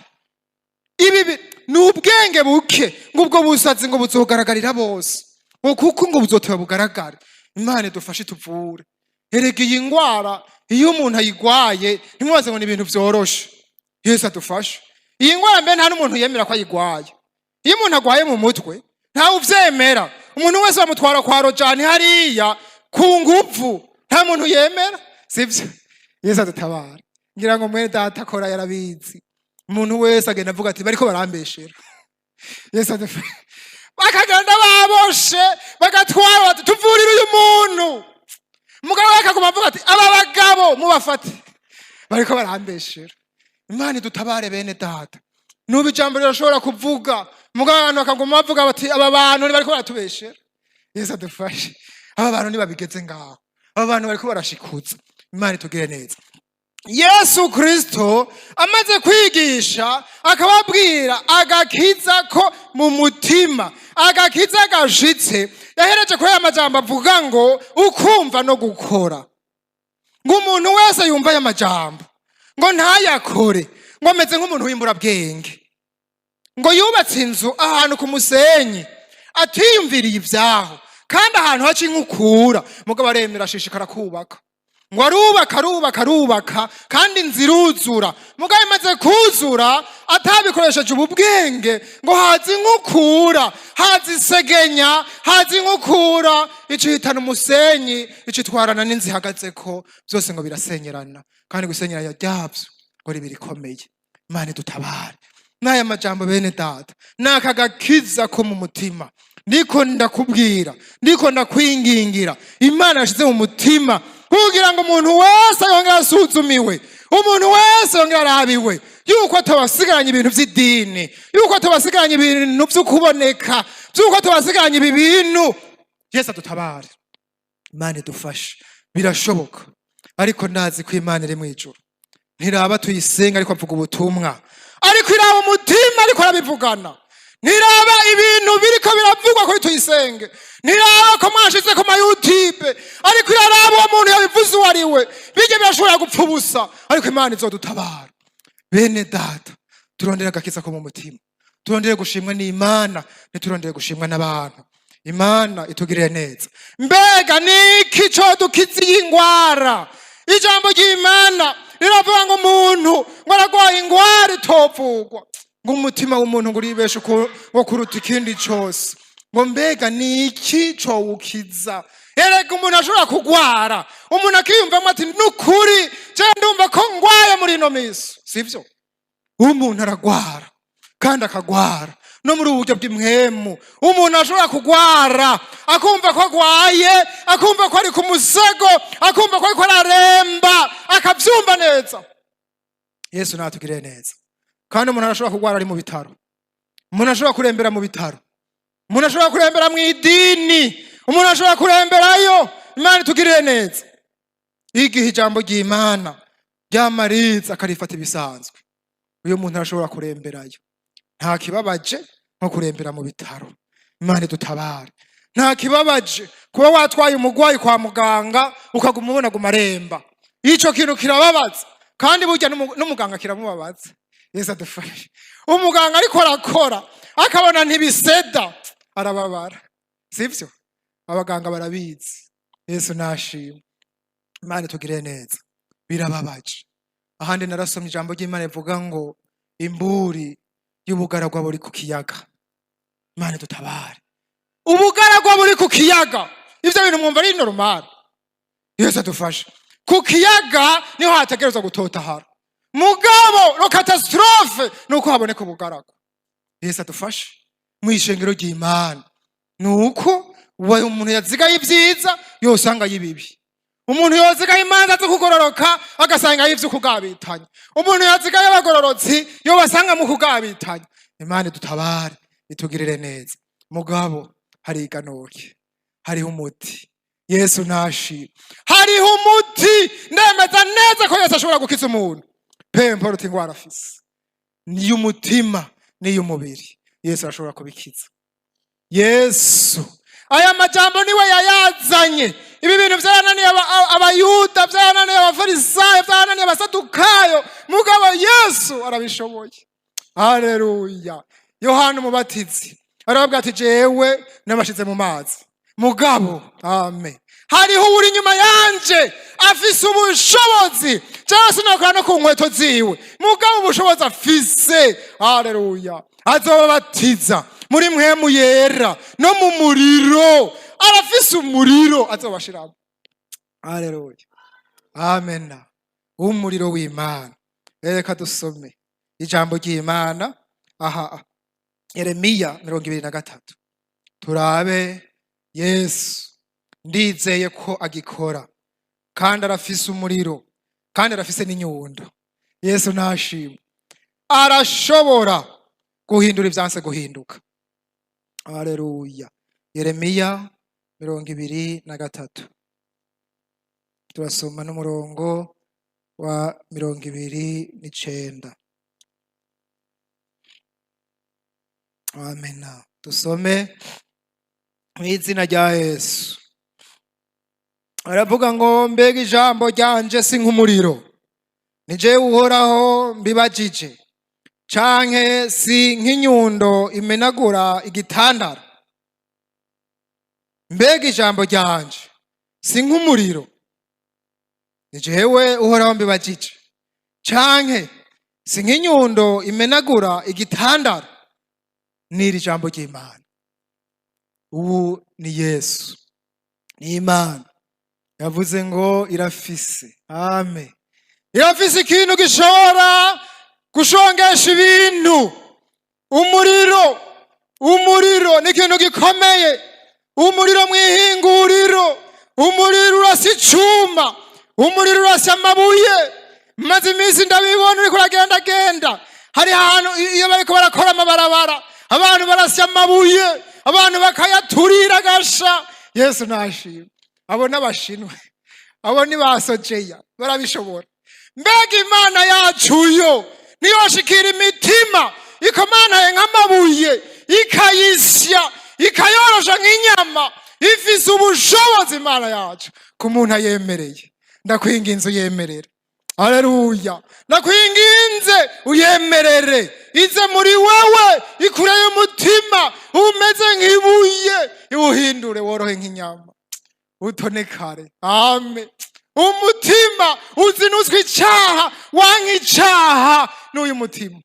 Ibi ni ubwenge buke, ngo ubwo busazi ngo buzogaragarira bose, ngo kuko ngo buzoteba bugaragare. Imana idufashe tuvure. Erega iyi ngwara iyo umuntu ayigwaye ntimubaze ngo ni ibintu vyoroshe. Yesu adufashe. Iyi ngwara mbe nta n'umuntu yemera ko ayigwaye. Iyo umuntu agwaye mu mutwe ntawe uvyemera. Umuntu wese bamutwara kwa rojani hariya ku nguvu, nta muntu yemera, sivyo? Yesu adutabare. Ngira ngo mwene data akora yarabizi. Umuntu wese agenda avuga ati bariko barambeshera. Yesu adufashe. Bakagenda baboshe bagatwara bati tuvurire uyu muntu. Mugabo akaguma avuga ati aba bagabo mubafate, bariko barambeshera. Imana idutabare bene data. Nubu ijambo rirashobora kuvuga, mugabo abantu bakaguma bavuga bati aba bantu bariko baratubeshera. Yesu adufashe. Aba bantu nibabigeze ngaho, aba bantu bariko barashikuza. Imana itugire neza. Yesu Kristo amaze kwigisha akababwira agakiza ko mu mutima, agakiza gashitse, yahereje kuri aya majambo avuga ngo ukumva no gukora. Ngo umuntu wese yumva aya majambo ngo ntayakore, ngo ameze nk'umuntu w'imbura bwenge, ngo yubatse inzu ahantu ku musenyi, atiyumviriye ibyaho, kandi ahantu haca inkukura, mugabo aremera ashishikara kubaka. Ngo arubaka kandi inzu iruzura, mugabo imaze kuzura atabikoresheje ubu bwenge, ngo haza inkukura, haza isegenya, haza inkukura, icihitana umusenyi, icitwarana n'inzu ihagazeko, byose ngo birasenyerana, kandi gusenyeranya ryavyo ngo ribirikomeye. Imana idutabare. N'aya majambo bene data, n'aka gakiza ko mu mutima, ndiko ndakubwira, ndiko ndakwingingira, Imana yashize mu mutima kugira ngo umuntu wese yongera asuzumiwe, umuntu wese yongera arabiwe, yuko atabasigaranye ibintu vy'idini, yuko atabasigaranye ibintu vyo kuboneka, yuko atabasigaranye ibi bintu. Yesu adutabare. Imana idufashe. Birashoboka, ariko ndazi ko Imana iri mwijuru. Ntiraba tuyisenga ariko avuga ubutumwa, ariko iraba umutima ariko arabivugana. Ntiraba ibintu biriko biravugwa ko tuyisenge, ntiraba ko mwashize ku ma YouTube, ariko iraraba uwo muntu yabivuze uwo ari we. Bije birashobora gupfa ubusa, ariko Imana izodutabara. Bene data, turondere agakiza ko mu mutima, turondere gushimwa n'Imana, ntiturondere gushimwa n'abantu. Imana itugirire neza. Mbega niki co dukiziye ingwara? Ijambo ry'Imana riravuga ngo umuntu ngo aragwaye ingwara itovugwa, ngo umutima w'umuntu ngo uribeshe ngo kuruta ikindi cyose. Ngo mbega niki co ukiza? Erega umuntu ashobora kugwara, umuntu akiyumvamo ati nukuri je ndumva ko ngwaye muri ino misi, sivyo? Umuntu aragwara kandi akagwara no muri uburyo bw'imwemu. Umuntu ashobora kugwara akumva ko agwaye, akumva ko ari ku musego, akumva ko ariko araremba, akavyumva neza. Yesu natugirire neza. Kandi umuntu arashobora kugwara ari mu bitaro, umuntu ashobora kurembera mu bitaro, umuntu ashobora kurembera mu idini, umuntu ashobora kuremberayo. Imana itugirire neza. Igihe ijambo ry'Imana ryamariza akarifata ibisanzwe, uyu muntu arashobora kuremberayo. Nta kibabaje nko kurembera mu bitaro. Imana idutabare. Nta kibabaje kuba watwaye umugwayi kwa muganga ukaguma ubona gumaremba. Ico kintu kirababaza, kandi burya n'umuganga kiramubabaza. Yesu adufashe. Umuganga ariko arakora akabona ntibiseda, arababara, sivyo? Abaganga barabizi. Yesu nashimwe. Imana itugirire neza. Birababaje. Ahandi narasomye ijambo ry'Imana rivuga ngo imburi y'ubugaragwa buri ku kiyaga. Imana dutabare. Ubugaragwa buri ku kiyaga, ivyo bintu mwumva ari normal? Yesu adufashe. Ku kiyaga niho hategerezwa gutotahara, mugabo lo catastrophe nuko haboneka ubugaragwa. Yesu adufashe. mw'ishengero ry'Imana nuko uwo umuntu yazigaye ibyiza yosanga yibibi. Umuntu yozigaye imanza zo kugororoka agasanga y'ivyo kugabitanya. Umuntu yazigaye abagororotsi yo basanga mu kugabitanya. Imana dutabare itugirire neza. Mugabo hari iganoke, hariho umuti. Yesu nashi, hariho umuti. Ndemeza neza ko Yesu ashobora gukiza umuntu pemporota ingwara afise, niyo umutima niyo umubiri. Yesu ashobora kubikiza. Yesu aya majambo niwe yayazanye. Ibi bintu vyarananiye abayuda, vyarananiye abafarisayo, vyarananiye abasadukayo, mugabo Yesu arabishoboye. Haleluya. Yohana umubatizi aravuga ati jewe nabashize mu mazi, mugabo amen, hariho uri inyuma yanje afise ubushobozi cyangwa sinakora no ku nkweto ziwe, mugabo ubushobozi afise. Haleluya. Azobabatiza muri mpwemu yera no mu muriro. Arafise umuriro azobashiramo. Haleluya. Amen. Umuriro w'Imana. Reka dusome ijambo ry'Imana aha Yeremiya 23. Turabe Yesu. Ndizeye ko agikora kandi arafise umuriro kandi arafise n'inyundo. Yesu nashimwe. Arashobora guhindura ivyanse guhinduka. Haleluya. Yeremiya 23. Turasoma n'umurongo wa 29. Amen. Dusome mw'izina rya Yesu. Aravuga ngo mbega ijambo ryanje si nk'umuriro, ni jewe uhoraho mbibajije, canke si nk'inyundo imenagura igitandara. Mbega ijambo ryanje si nk'umuriro, ni jewe uhoraho mbibajije, canke si nk'inyundo imenagura igitandara. N'iri jambo ry'Imana. Ubu ni Yesu, ni Imana yavuze ngo irafise. Amen. Irafise ikintu gishobora gushongesha ibintu. Umuriro ni ikintu gikomeye. Umuriro mw'ihinguriro, umuriro urasa icuma, umuriro urasa amabuye. Maze iminsi ndabibona uriko uragendagenda, hari ahantu iyo bariko barakora amabarabara abantu barasya amabuye, abantu bakayaturira agasha. Yesu nashimwe. Abo n'abashinwe, abo ni basojeya, barabishobora. Mbega Imana yacu yo niyoshikira imitima ikomanaye nk'amabuye, ikayisya ikayorosha nk'inyama. Ifise ubushobozi Imana yacu ku muntu ayemereye. Ndakwinginze uyemerere. Haleluya. Ndakwinginze uyemerere, ize muri wewe, ikureye umutima umeze nk'ibuye, iwuhindure worohe nk'inyama, utonekare. Amen. Umutima uzinuzwe icaha, wanka icaha. N'uyu mutima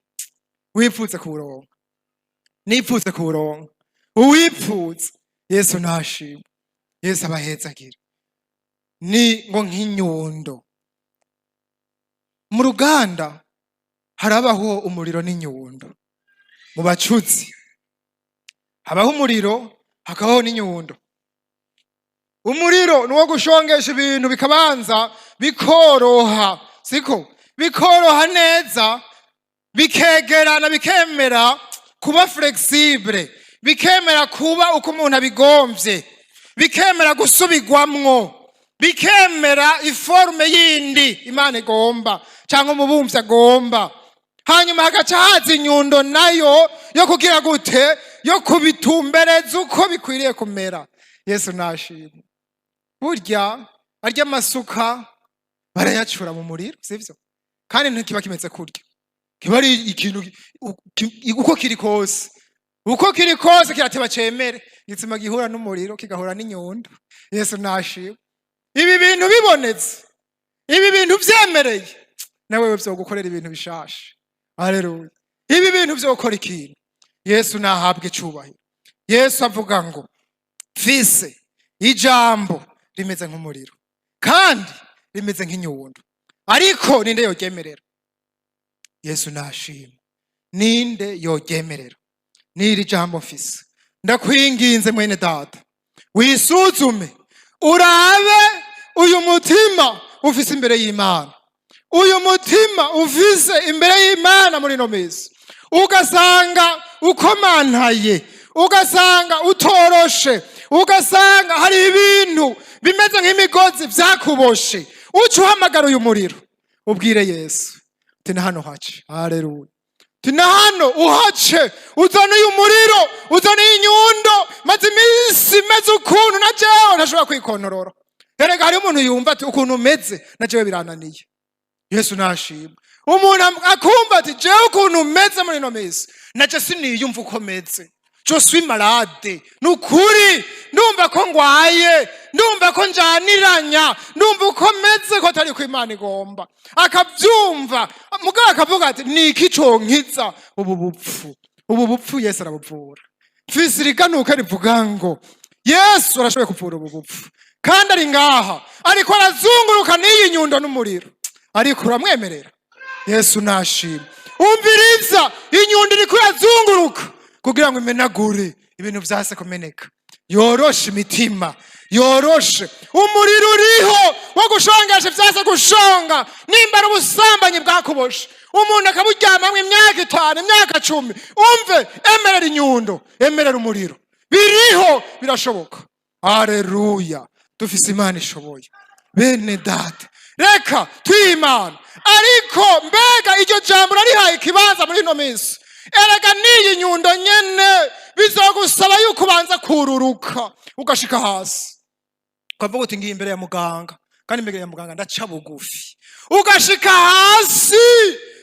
wipfuze kuwuronka, nipfuze kuwuronka, uwipfuze. Yesu nashimwe. Yesu abahezagira. Ni ngo nk'inyundo. Mu ruganda harabaho umuriro n'inyundo. Mu bacuzi habaho umuriro hakabaho n'inyundo. Umuriro nuwo gushongesha ibintu bikabanza bikoroha, siko bikoroha neza, bikegerana, bikemera kuba flexible, bikemera kuba uko umuntu abigomvye, bikemera gusubigwamwo, bikemera iforme yindi Imana igomba cyangwa umubumvyi agomba. Hanyuma hagaca haza inyundo nayo yo kugira gute, yo kubitumbereza uko bikwiriye kumera. Yesu nashimwe. Burya arya amasuka barayacura mu muriro, sivyo? Kandi ntikiba kimeze kurya, kiba ari ikintu uko kiri kose, uko kiri kose kirateba cemere, gitsima gihura n'umuriro kigahura n'inyundo. Yesu nashimwe. Ibi bintu bibonetse, ibi bintu vyemereye, nawe vyo gukorera ibintu bishasha. Haleluya. Ibi bintu vyo gukora ikintu. Yesu nahabwe icubahiro. Yesu avuga ngo fise ijambo rimeze nk'umuriro kandi rimeze nk'inyundo, ariko ninde yogemerera? Yesu nashimwe. Ninde yogemerera? n'iri jambo mfise. Ndakwinginze mwene data, wisuzume urabe uyu mutima ufise imbere y'Imana, uyu mutima ufise imbere y'Imana muri no mezi, ugasanga ukomantaye, ugasanga utoroshe, ugasanga hari ibintu bimeze nk'imigozi vyakuboshe, uca uhamagara uyu muriro ubwire Yesu uti na hano hace. Haleluya. Uti na hano uhace, uzane uyu muriro, uzane inyundo, maze iminsi meze ukuntu na jewe ntashobora kwikontorora. Erega hari umuntu yumva ati ukuntu meze na jewe birananiye. Yesu nashimwe. Umuntu akumva ati jewe ukuntu meze muri no mezi naje siniyumva uko meze, je suis malade, nukuri ndumva ko ngwaye, ndumva ko njaniranya, ndumva uko meze ko atari ko Imana igomba. Akavyumva mugabo akavuga ati niki conkiza ubu bupfu. Ubu bupfu Yesu arabuvura. Fisiriganuka rivuga ngo Yesu arashoboye kuvura ubu bupfu, kandi ari ngaha ariko arazunguruka n'iyi nyundo n'umuriro, ariko uramwemerera. Yesu nashimwe. Umviriza, inyundo iriko irazunguruka kugira ngo imenagure ibintu vyase kumeneka, yoroshe imitima, yoroshe. Umuriro uriho wo gushongesha vyase gushonga, nimba ari ubusambanyi bwakuboshe umuntu akaburyamamwo imyaka 5, imyaka 10, umve, emerera inyundo, emerera umuriro, biriho, birashoboka. Haleluya. Dufise Imana ishoboye. Bene data, reka twimana. Ariko mbega iryo jambo rarihaye ikibanza muri no minsi. Erega niyi nyundo nyene bizogusaba yuko ubanza kururuka ugashika hasi, ukavuga uti ngiye imbere ya muganga, kandi imbere ya muganga ndaca bugufi, ugashika hasi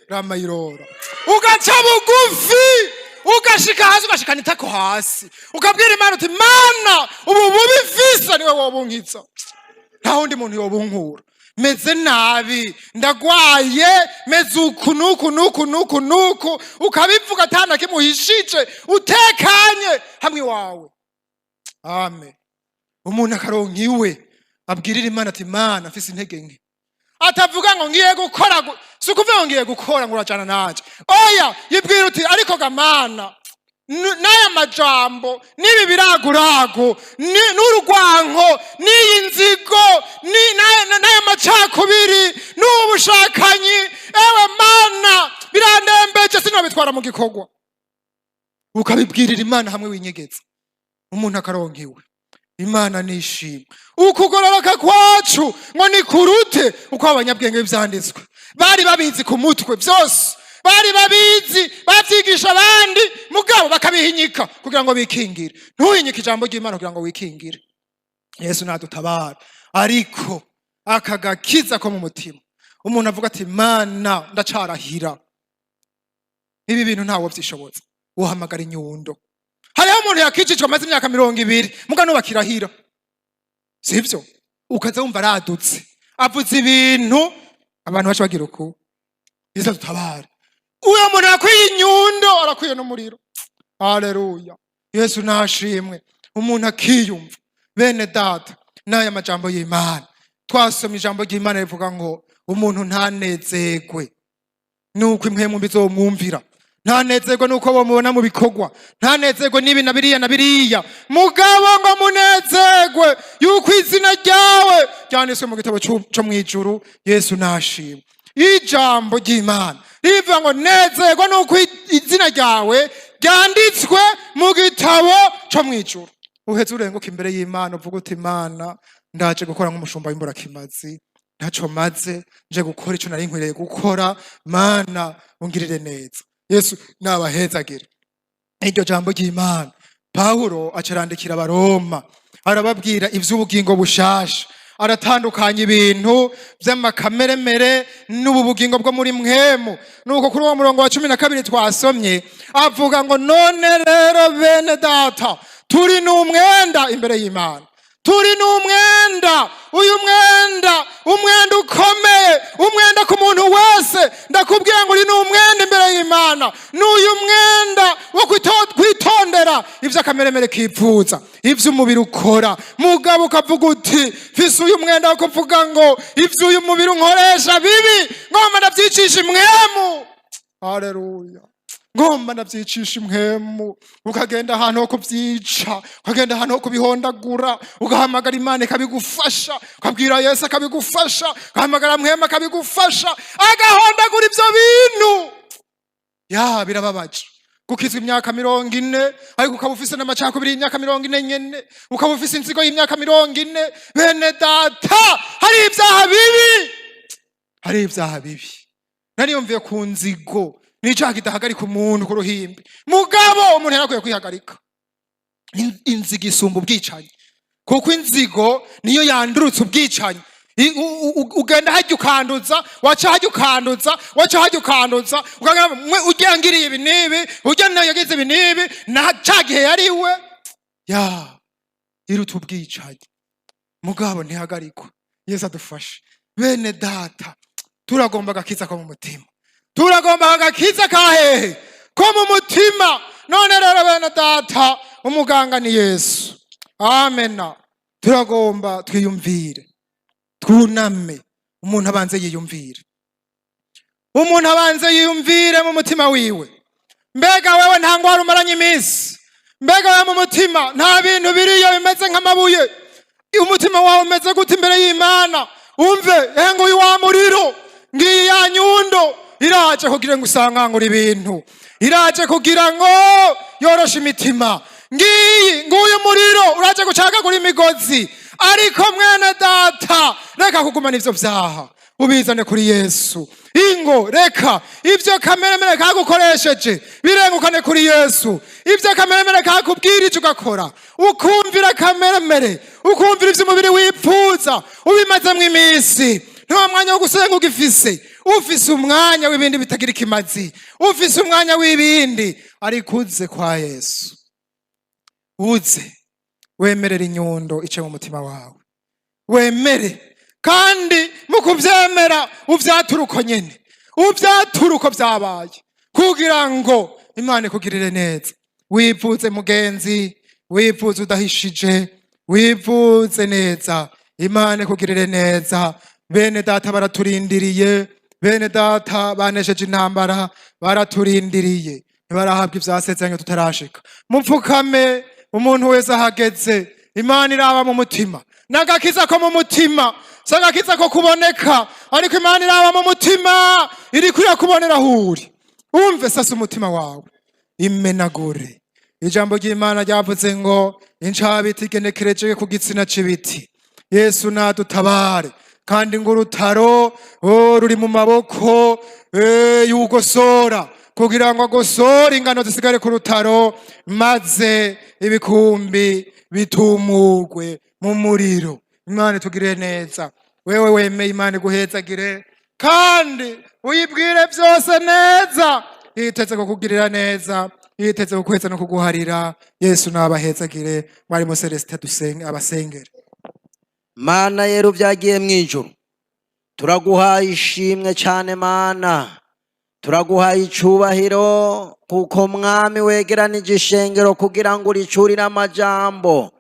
ramayirora, ugaca bugufi, ugashika hasi, ugashika nitako hasi, ukabwira Imana uti Mana ubu bubifisa niwe wobunkitsa, nta wundi muntu yobunkura. Meze nabi, ndagwaye, meze uku nuku, ukabivuga atana kimuhishije, utekanye hamwe wawe. Amen. Umuntu akaronkiwe abwirira Imana ati Mana mfise intege nke, atavuga ngo ngiye gukora, sukuvuga ngo ngiye gukora ngo urajana nanje. Oya, yibwira uti ariko gamana n'aya majambo n'ibi biragurago n'urugwanko n'iyi nzigo n'aya macakubiri n'ubushakanyi, ewe Mana birandembeje sinobitwara mu gikorwa. Ukabibwirira Imana hamwe winyegeza, umuntu akaronkiwe. Imana nishimwe. Ukugororoka kwacu ngo ni kurute uko abanyabwenge b'ivyanditswe bari babizi ku mutwe byose, bari babizi bavyigisha abandi mugabo bakabihinyika kugira ngo bikingire. Ntuhinyike ijambo ry'Imana kugira ngo wikingire. Yesu nadutabara. Ariko akagakiza ko mu mutima umuntu avuga ati Mana ndacarahira ibi bintu ntawo vyishobotse, uhamagara inyundo. Hariho umuntu yakijijwe amaze imyaka 20 muga nubakirahira, sivyo? Ukaza wumva aradutse avuze ibintu abantu bacu bagira uko. Yesu dutabara. Uyo muntu akwiye inyundo arakwiye n'umuriro. Haleluya. Yesu nashimwe. Umuntu akiyumva. Bene data, n'aya majambo y'Imana twasomye ijambo ry'Imana rivuga ngo umuntu ntanezegwe nuko impwemu bizomwumvira, ntanezegwe nuko bomubona mu bikorwa, ntanezegwe n'ibi na biriya, mugabo ngo munezegwe yuko izina ryawe ryanditswe mu gitabo cyo mwijuru. Yesu nashimwe. Ijambo ry'Imana rivuga ngo nezegwe nuko izina ryawe ryanditswe mu gitabo cyo mwijuru. Uheze urenguka imbere y'Imana uvuga uti Imana ndaje gukora nk'umushumba w'imburakimazi, ntaco maze nje gukora ico nari nkwiriye gukora, Mana ungirire neza. Yesu nabahezagire. Iryo jambo ry'Imana Paulo acarandikira Abaroma, arababwira ivy'ubugingo bushasha, aratandukanya ibintu vy'amakameremere n'ubu bugingo bwo muri mwemu. Nuko kuri uwo murongo wa 12 twasomye avuga ngo none rero bene data turi n'umwenda imbere y'Imana, turi n'umwenda. Uyu umwenda ukomeye, umwenda ku muntu wese. Ndakubwira ngo uri n'umwenda imbere y'Imana, n'uyu mwenda wo kwitondera ivyo akameremere kipfuza, ivyo umubiri ukora. Mugabo ukavuga uti fise uyu mwenda wo kuvuga ngo ivyo uyu mubiri unkoresha bibi ngomba ndavyicisha imwemu. Haleluya. ngomba ndavyicisha impwemu, ukagenda ahantu ho kuvyica, ukagenda ahantu ho kubihondagura, ugahamagara Imana ikabigufasha, ukabwira Yesu akabigufasha, ugahamagara mpwemu akabigufasha, agahondagura ivyo bintu. Ya birababaje gukizwa imyaka 40, ariko ukaba ufise n'amacakubiri y'imyaka 40 nyene, ukaba ufise inzigo y'imyaka 40. Bene data, hari ivyaha bibi, hari ivyaha bibi. Nariyumviye ku nzigo n'icaha kidahagarika umuntu ku ruhimbi, mugabo umuntu yarakwiye kwihagarika. Inzigo isumba ubwicanyi, kuko inzigo niyo yandurutse ubwicanyi. Ugenda hajya ukanduza, waca hajya ukanduza, waca hajya ukanduza, ugira ngiriye ibi nibi, ugira nayo yagize ibi nibi, na cagihe yariwe. Ya iruta ubwicanyi, mugabo ntihagarikwa. Yesu adufashe. Bene data, turagomba agakiza ko mu mutima, turagomba agakiza kahehe ko mu mutima. None rero bene data, umuganga ni Yesu. Amena. Turagomba twiyumvire, twuname. Umuntu abanze yiyumvire, umuntu abanze yiyumvire mu mutima wiwe. Mbega wewe nta ngwara umaranye iminsi? Mbega wewe mu mutima nta bintu biriyo bimeze nk'amabuye? Umutima wawe umeze gute imbere y'Imana? Umve, ngo uyu wa muriro, ngiyi ya nyundo iraje kugira ngo usangangure ibintu, iraje kugira ngo yoroshe imitima. Ngiyi nguyu muriro uraje gucagagura imigozi. Ariko mwene data, reka kugumana ivyo vyaha, ubizane kuri Yesu. Ingo reka ivyo kameremere kagukoresheje birengukane kuri Yesu. Ivyo kameremere kakubwira ico ugakora, ukumvira kameremere, ukumvira ivyo umubiri wipfuza, ubimazemwo iminsi. Nta mwanya wo gusenga ugifise, ufise umwanya w'ibindi bitagira ikimazi, ufise umwanya w'ibindi. Ariko uze kwa Yesu, uze wemerera inyundo ice mu mutima wawe, wemere. Kandi mu kuvyemera uvyatura uko nyene, uvyatura uko vyabaye, kugira ngo Imana ikugirire neza. Wivuze mugenzi, wivuze udahishije, wivuze neza, Imana ikugirire neza. Bene data baraturindiriye, bene data banesheje intambara baraturindiriye, ntibarahabwa ivyasezeranye tutarashika. Mupfukame, umuntu wese ahageze. Imana iraba mu mutima, n'agakiza ko mu mutima, si agakiza ko kuboneka, ariko Imana iraba mu mutima, iriko irakubonera aho uri. Umve sasa umutima wawe, imenagure. Ijambo ry'Imana ryavuze ngo incabiti igenekereje ku gitsina c'ibiti. Yesu nadutabare, kandi ngo urutaro ruri mu maboko y'ugosora, kugira ngo agosore ingano zisigare ku rutaro, maze ibikumbi bitumugwe mu muriro. Imana itugirire neza. Wewe wemeye Imana iguhezagire, kandi uyibwire byose neza. Yiteze kukugirira neza, yiteze kukweza no kuguharira. Yesu nabahezagire. Mwarimu Celestin dusenge abasengere. Mana yero vyagiye mwijuru, turaguhaye ishimwe cyane Mana, turaguhaye icubahiro, kuko mwami wegeranije ishengero kugira ngo uricurire amajambo,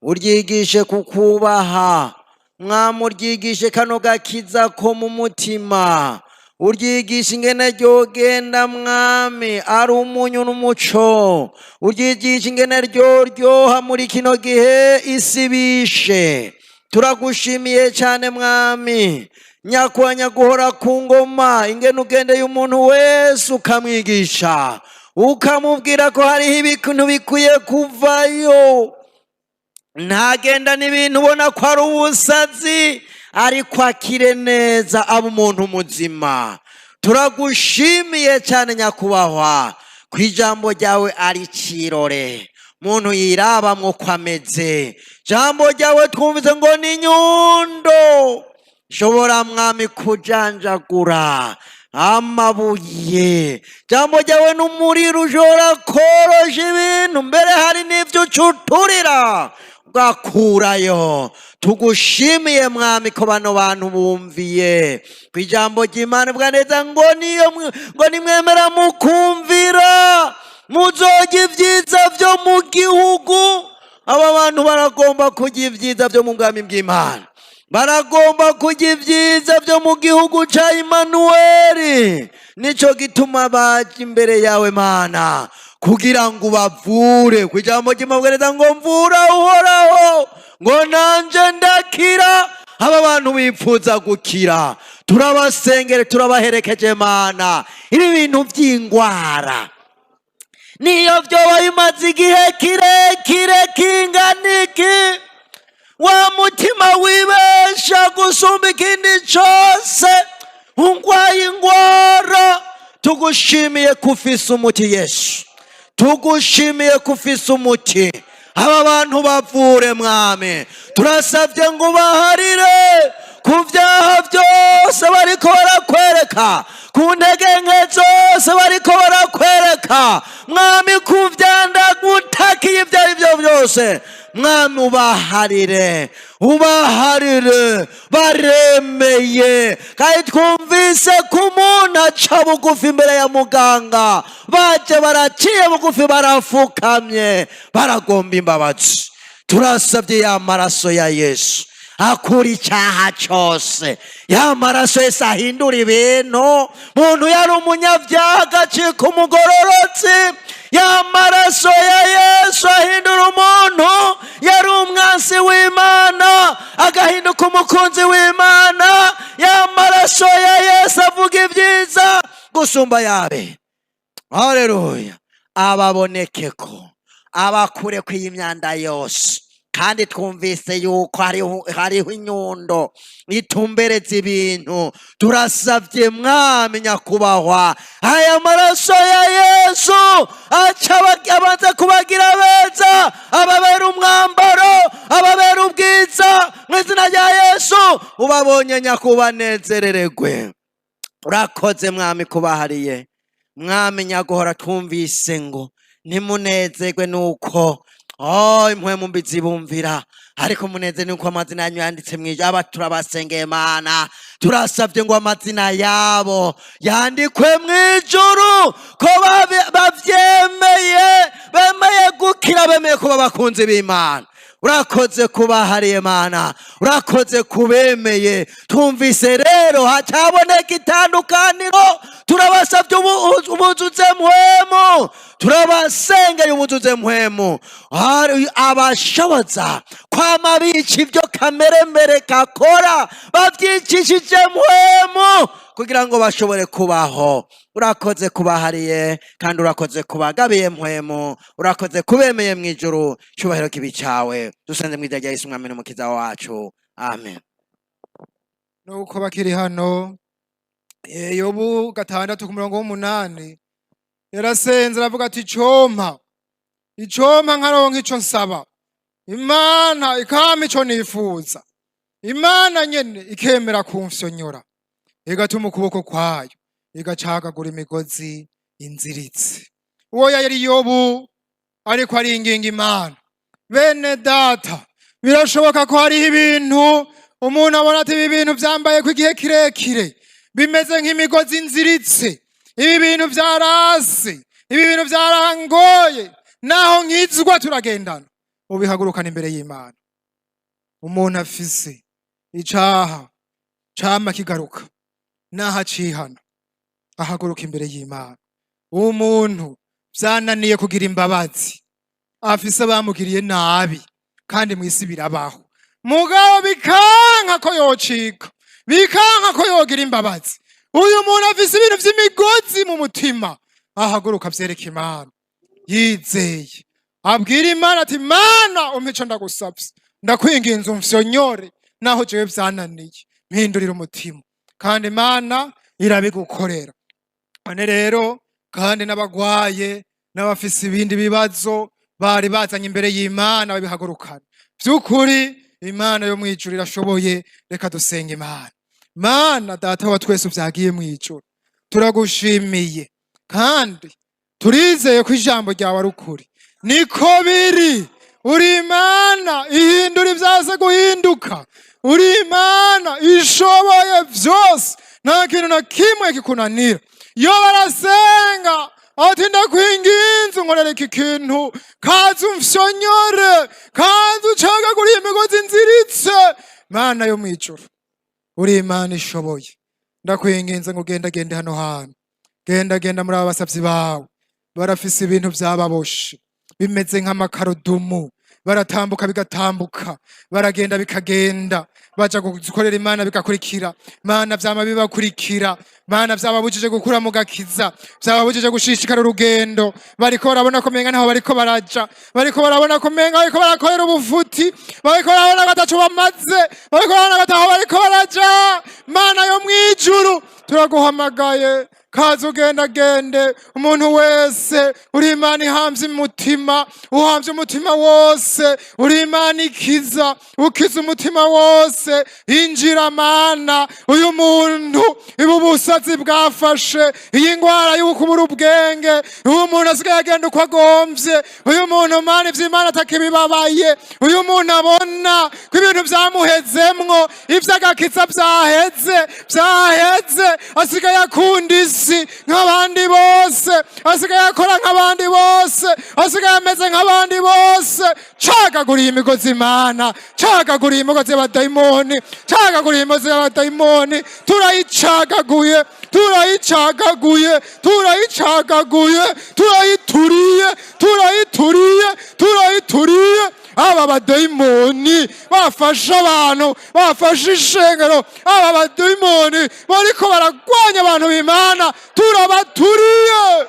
uryigishe kukubaha. Mwami uryigishe kano gakiza ko mu mutima, uryigishe ingene ryogenda mwami ari umunyu n'umuco, uryigishe ingene ryoryoha muri kino gihe isi bishe. Turagushimiye cyane mwami, nyakwanya guhora ku ngoma, ingene ugendeye umuntu wese ukamwigisha, ukamubwira ko hariho ibintu bikwiye kuvayo. Ntagenda n'ibintu ubona ko ari ubusazi, ariko akire neza aba umuntu muzima. Turagushimiye cyane nyakubahwa, ku ijambo ryawe ari cirore, muntu yirabamwo ko ameze. Jambo ryawe twumvise ngo ni nyundo, shobora mwami kujanjagura amabuye. Jambo ryawe n'umuriro ushobora korosha ibintu, mbere hari n'ivyo ucuturira ugakurayo. Tugushimiye mwami ko bano bantu bumviye ku ijambo ry'Imana bwa neza, ngo nimwemera mukumvira muzoga ivyiza vyo mu gihugu. Aba bantu baragomba kugira ivyiza vyo mu bwami bw'Imana. baragomba kurya ibyiza byo mu gihugu cya Imanuweli. Nico gituma baje imbere yawe Mana kugira ngo ubavure. Ku ijambo ry'imabwiriza ngo mvura uhoraho, ngo nanje ndakira aba bantu bipfuza gukira. Turabasengere, turabaherekeje Mana. Ibi bintu by'ingwara niyo byoba bimaze igihe kirekire kingana iki, wa mutima wibesha gusumba ikindi cyose, ungwaye ingwara, tugushimiye kufise umuti Yesu, tugushimiye kufise umuti. Aba bantu bavure Mwami, turasabye ngo ubaharire ku byaha byose bariko barakwereka, ku ntege nke zose bariko barakwereka Mwami, ku vyandagutakiye ibyo ari byo byose Mwami, ubaharire, ubaharire, baremeye. Kandi twumvise ko umuntu aca bugufi imbere ya muganga, baje baraciye bugufi, barafukamye, baragomba imbabazi. Turasabye ya maraso ya Yesu akura icyaha cyose, ya maraso Yesu ahindura ibintu. Muntu yari umunyabyaha agacika umugororotsi, ya maraso ya Yesu ahindura umuntu yari umwansi w'Imana agahinduka umukunzi w'Imana. Ya maraso ya Yesu avuga ibyiza gusumba yabe. Haleluya. Ababoneke ko, abakure ku imyanda yose. Kandi twumvise yuko hariho inyundo itumbereza ibintu. Turasabye Mwami nyakubahwa, aya maraso ya Yesu abanza kubagira beza, ababera umwambaro, ababera ubwiza. Mu izina rya Yesu ubabonye nyakubanezerererwe. Urakoze Mwami kubahariye. Mwami nyaguhora, twumvise ngo ntimunezerwe nuko impwemu mbi zibumvira, ariko muneze nuko amazina yanyu yanditse mw'ijuru. Turabasengeye Mana, turasabye ngo amazina yabo yandikwe mw'ijuru, ko bavyemeye, bemeye gukira, bemeye kuba abakunzi b'Imana. Urakoze kubahariye Mana, urakoze kubemeye. Twumvise rero hacaboneka itandukaniro. Turabasabye ubuzuze mpwemu, turabasengeye ubuzuze mpwemu, abashoboza kwama bica ibyo kamere mbere kakora, babyicishije mpwemu kugira ngo bashobore kubaho. Urakoze kubahariye, kandi urakoze kubagabiye mpwemu, urakoze kubemeye mw'ijuru. Cyubahiro kibi cyawe dusenze mu izina rya Yesu Mwami n'umukiza wacu, amen. Nuko bakiri hano, Yobu 6:8 yarasenze aravuga ati icompa nkaronka ico nsaba, Imana ikampa ico nifuza, Imana nyene ikemera kumfyonyora, igatuma ukuboko kwayo igacagagura imigozi inziritse. Uwo yari Yobu ariko aringinga Imana. Bene data, birashoboka ko hariho ibintu umuntu abona ati ibi bintu byambaye ku igihe kirekire, bimeze nk'imigozi inziritse, ibi bintu byarase, ibi bintu byarangoye, naho nkizwa turagendana. Ubihagurukana imbere y'Imana. Umuntu afise icaha cama kigaruka, naho acihana ahaguruka imbere y'Imana. Umuntu byananiye kugira imbabazi, afise bamugiriye nabi, kandi mw'isi birabaho, mugabo bikanka ko yocika, bikanka ko yogira imbabazi. Uyu muntu afise ibintu vy'imigozi mu mutima, ahaguruka avyereka Imana yizeye, abwira Imana ati Mana umpe ico ndagusavye, ndakwinginze umfyonyore, naho jewe vyananiye, mpindurira umutima. Kandi Imana irabigukorera. None rero kandi n'abagwaye n'abafise ibindi bibazo bari bazanye imbere y'Imana babihagurukana. Vy'ukuri Imana yo mw'ijuru irashoboye. Reka dusenge Imana. Mana data wa twese uvyagiye mw'ijuru, turagushimiye kandi turizeye ko ijambo ryawe ari ukuri. Niko biri, uri Imana ihindura ivyase guhinduka, uri Imana ishoboye vyose, nta kintu na kimwe kikunanira. Iyo barasenga ati ndakwinginze unkorere iki kintu, kaza umfyonyore, kaza ucagagure imigozi inziritse, Mana yo mwijuru, uri Imana ishoboye, ndakwinginze ngo ugendagende hano hantu, genda muri aba basavyi bawe, barafise ibintu vyababoshe bimeze nk'amakarodumu, baratambuka bigatambuka, baragenda bikagenda, baja gukorera Imana bigakurikira, Mana vyama bibakurikira, Mana vyababujije gukura mu gakiza, vyababujije gushishikara urugendo, bariko barabona ko menga ntaho bariko baraja, bariko barabona ko menga bariko barakorera ubufuti, bariko barabona ko ataco bamaze, bariko barabona ko ataho bariko baraja. Mana yo mwijuru, turaguhamagaye, kaza ugendagende umuntu wese, uri Imana ihamvye umutima, uhamvye umutima wose, uri Imana ikiza, ukiza umutima wose. Injira Mana, uyu muntu ibu busazi bwafashe, iyi ngwara y'ukubura ubwenge, uyu muntu asigaye agenda uko agomvye, uyu muntu Mana ivy'Imana atakibibabaye, uyu muntu abona ko ibintu vyamuhezemwo, ivy'agakiza vyaheze, asigaye akunda isi nk'abandi bose, asigaye akora nk'abandi bose, asigaye ameze nk'abandi bose. Cagaguriye imigozi Imana, cagaguriye imigozi y'abadayimoni, cagaguriye imigozi y'abadayimoni, turayicagaguye, turayicagaguye, turayicagaguye, turayituriye. Aba badayimoni bafashe abantu, bafashe ishengero, aba badayimoni bariko baragwanya abantu b'Imana, turabaturiye.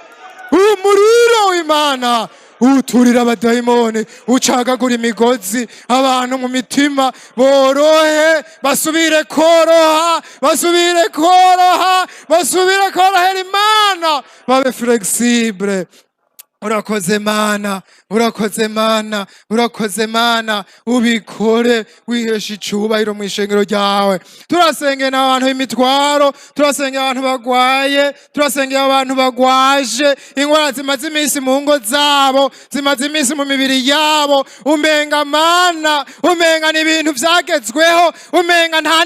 Umuriro w'Imana uturira abadayimoni, ucagagura imigozi, abantu mu mitima borohe, basubire koroha, basubire korohera Imana, babe flexible. Urakoze Mana, urakoze Mana, urakoze Mana, ubikore wihesha icubahiro mu ishengero ryawe. Turasengera abantu b'imitwaro, turasengera abantu bagwaye, turasengera abantu bagwaje, ingwara zimaze iminsi mu ngo zabo, zimaze iminsi mu mibiri yabo, umenga Mana, umenga ni ibintu vyagezweho, umenga nta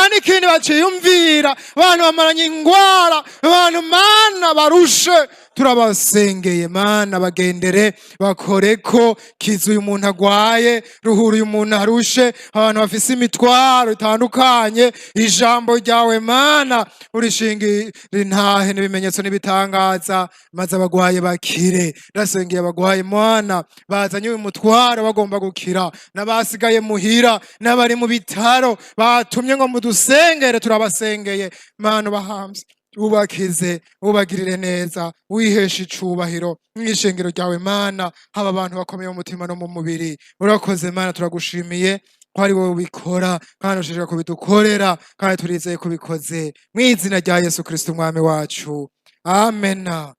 n'ikindi baciyumvira, abantu bamaranye ingwara, abantu Mana barushe. Turabasengeye Mana, bagendere bakoreko, kiza uyu muntu agwaye, ruhura uyu muntu arushe, abantu bafise imitwaro itandukanye. Ijambo ryawe Mana urishingira intahe n'ibimenyetso n'ibitangaza, maze abagwaye bakire. Ndasengeye abagwaye Mana, bazanye uyu mutwaro bagomba gukira, n'abasigaye muhira, n'abari mu bitaro batumye ngo mudusengere, turabasengeye Mana, ubahamvye, ubakize, ubagirire neza, wihesha icubahiro mw'ishengero ryawe Mana. Haba abantu bakomeye mu mutima no mu mubiri. Urakoze Mana, turagushimiye ko ari wowe ubikora, kandi ushishikara kubidukorera, kandi turizeye kubikoze mw'izina rya Yesu Kristo umwami wacu, amena.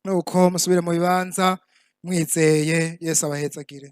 Nuko musubire mu bibanza mwizeye. Yesu abahezagire.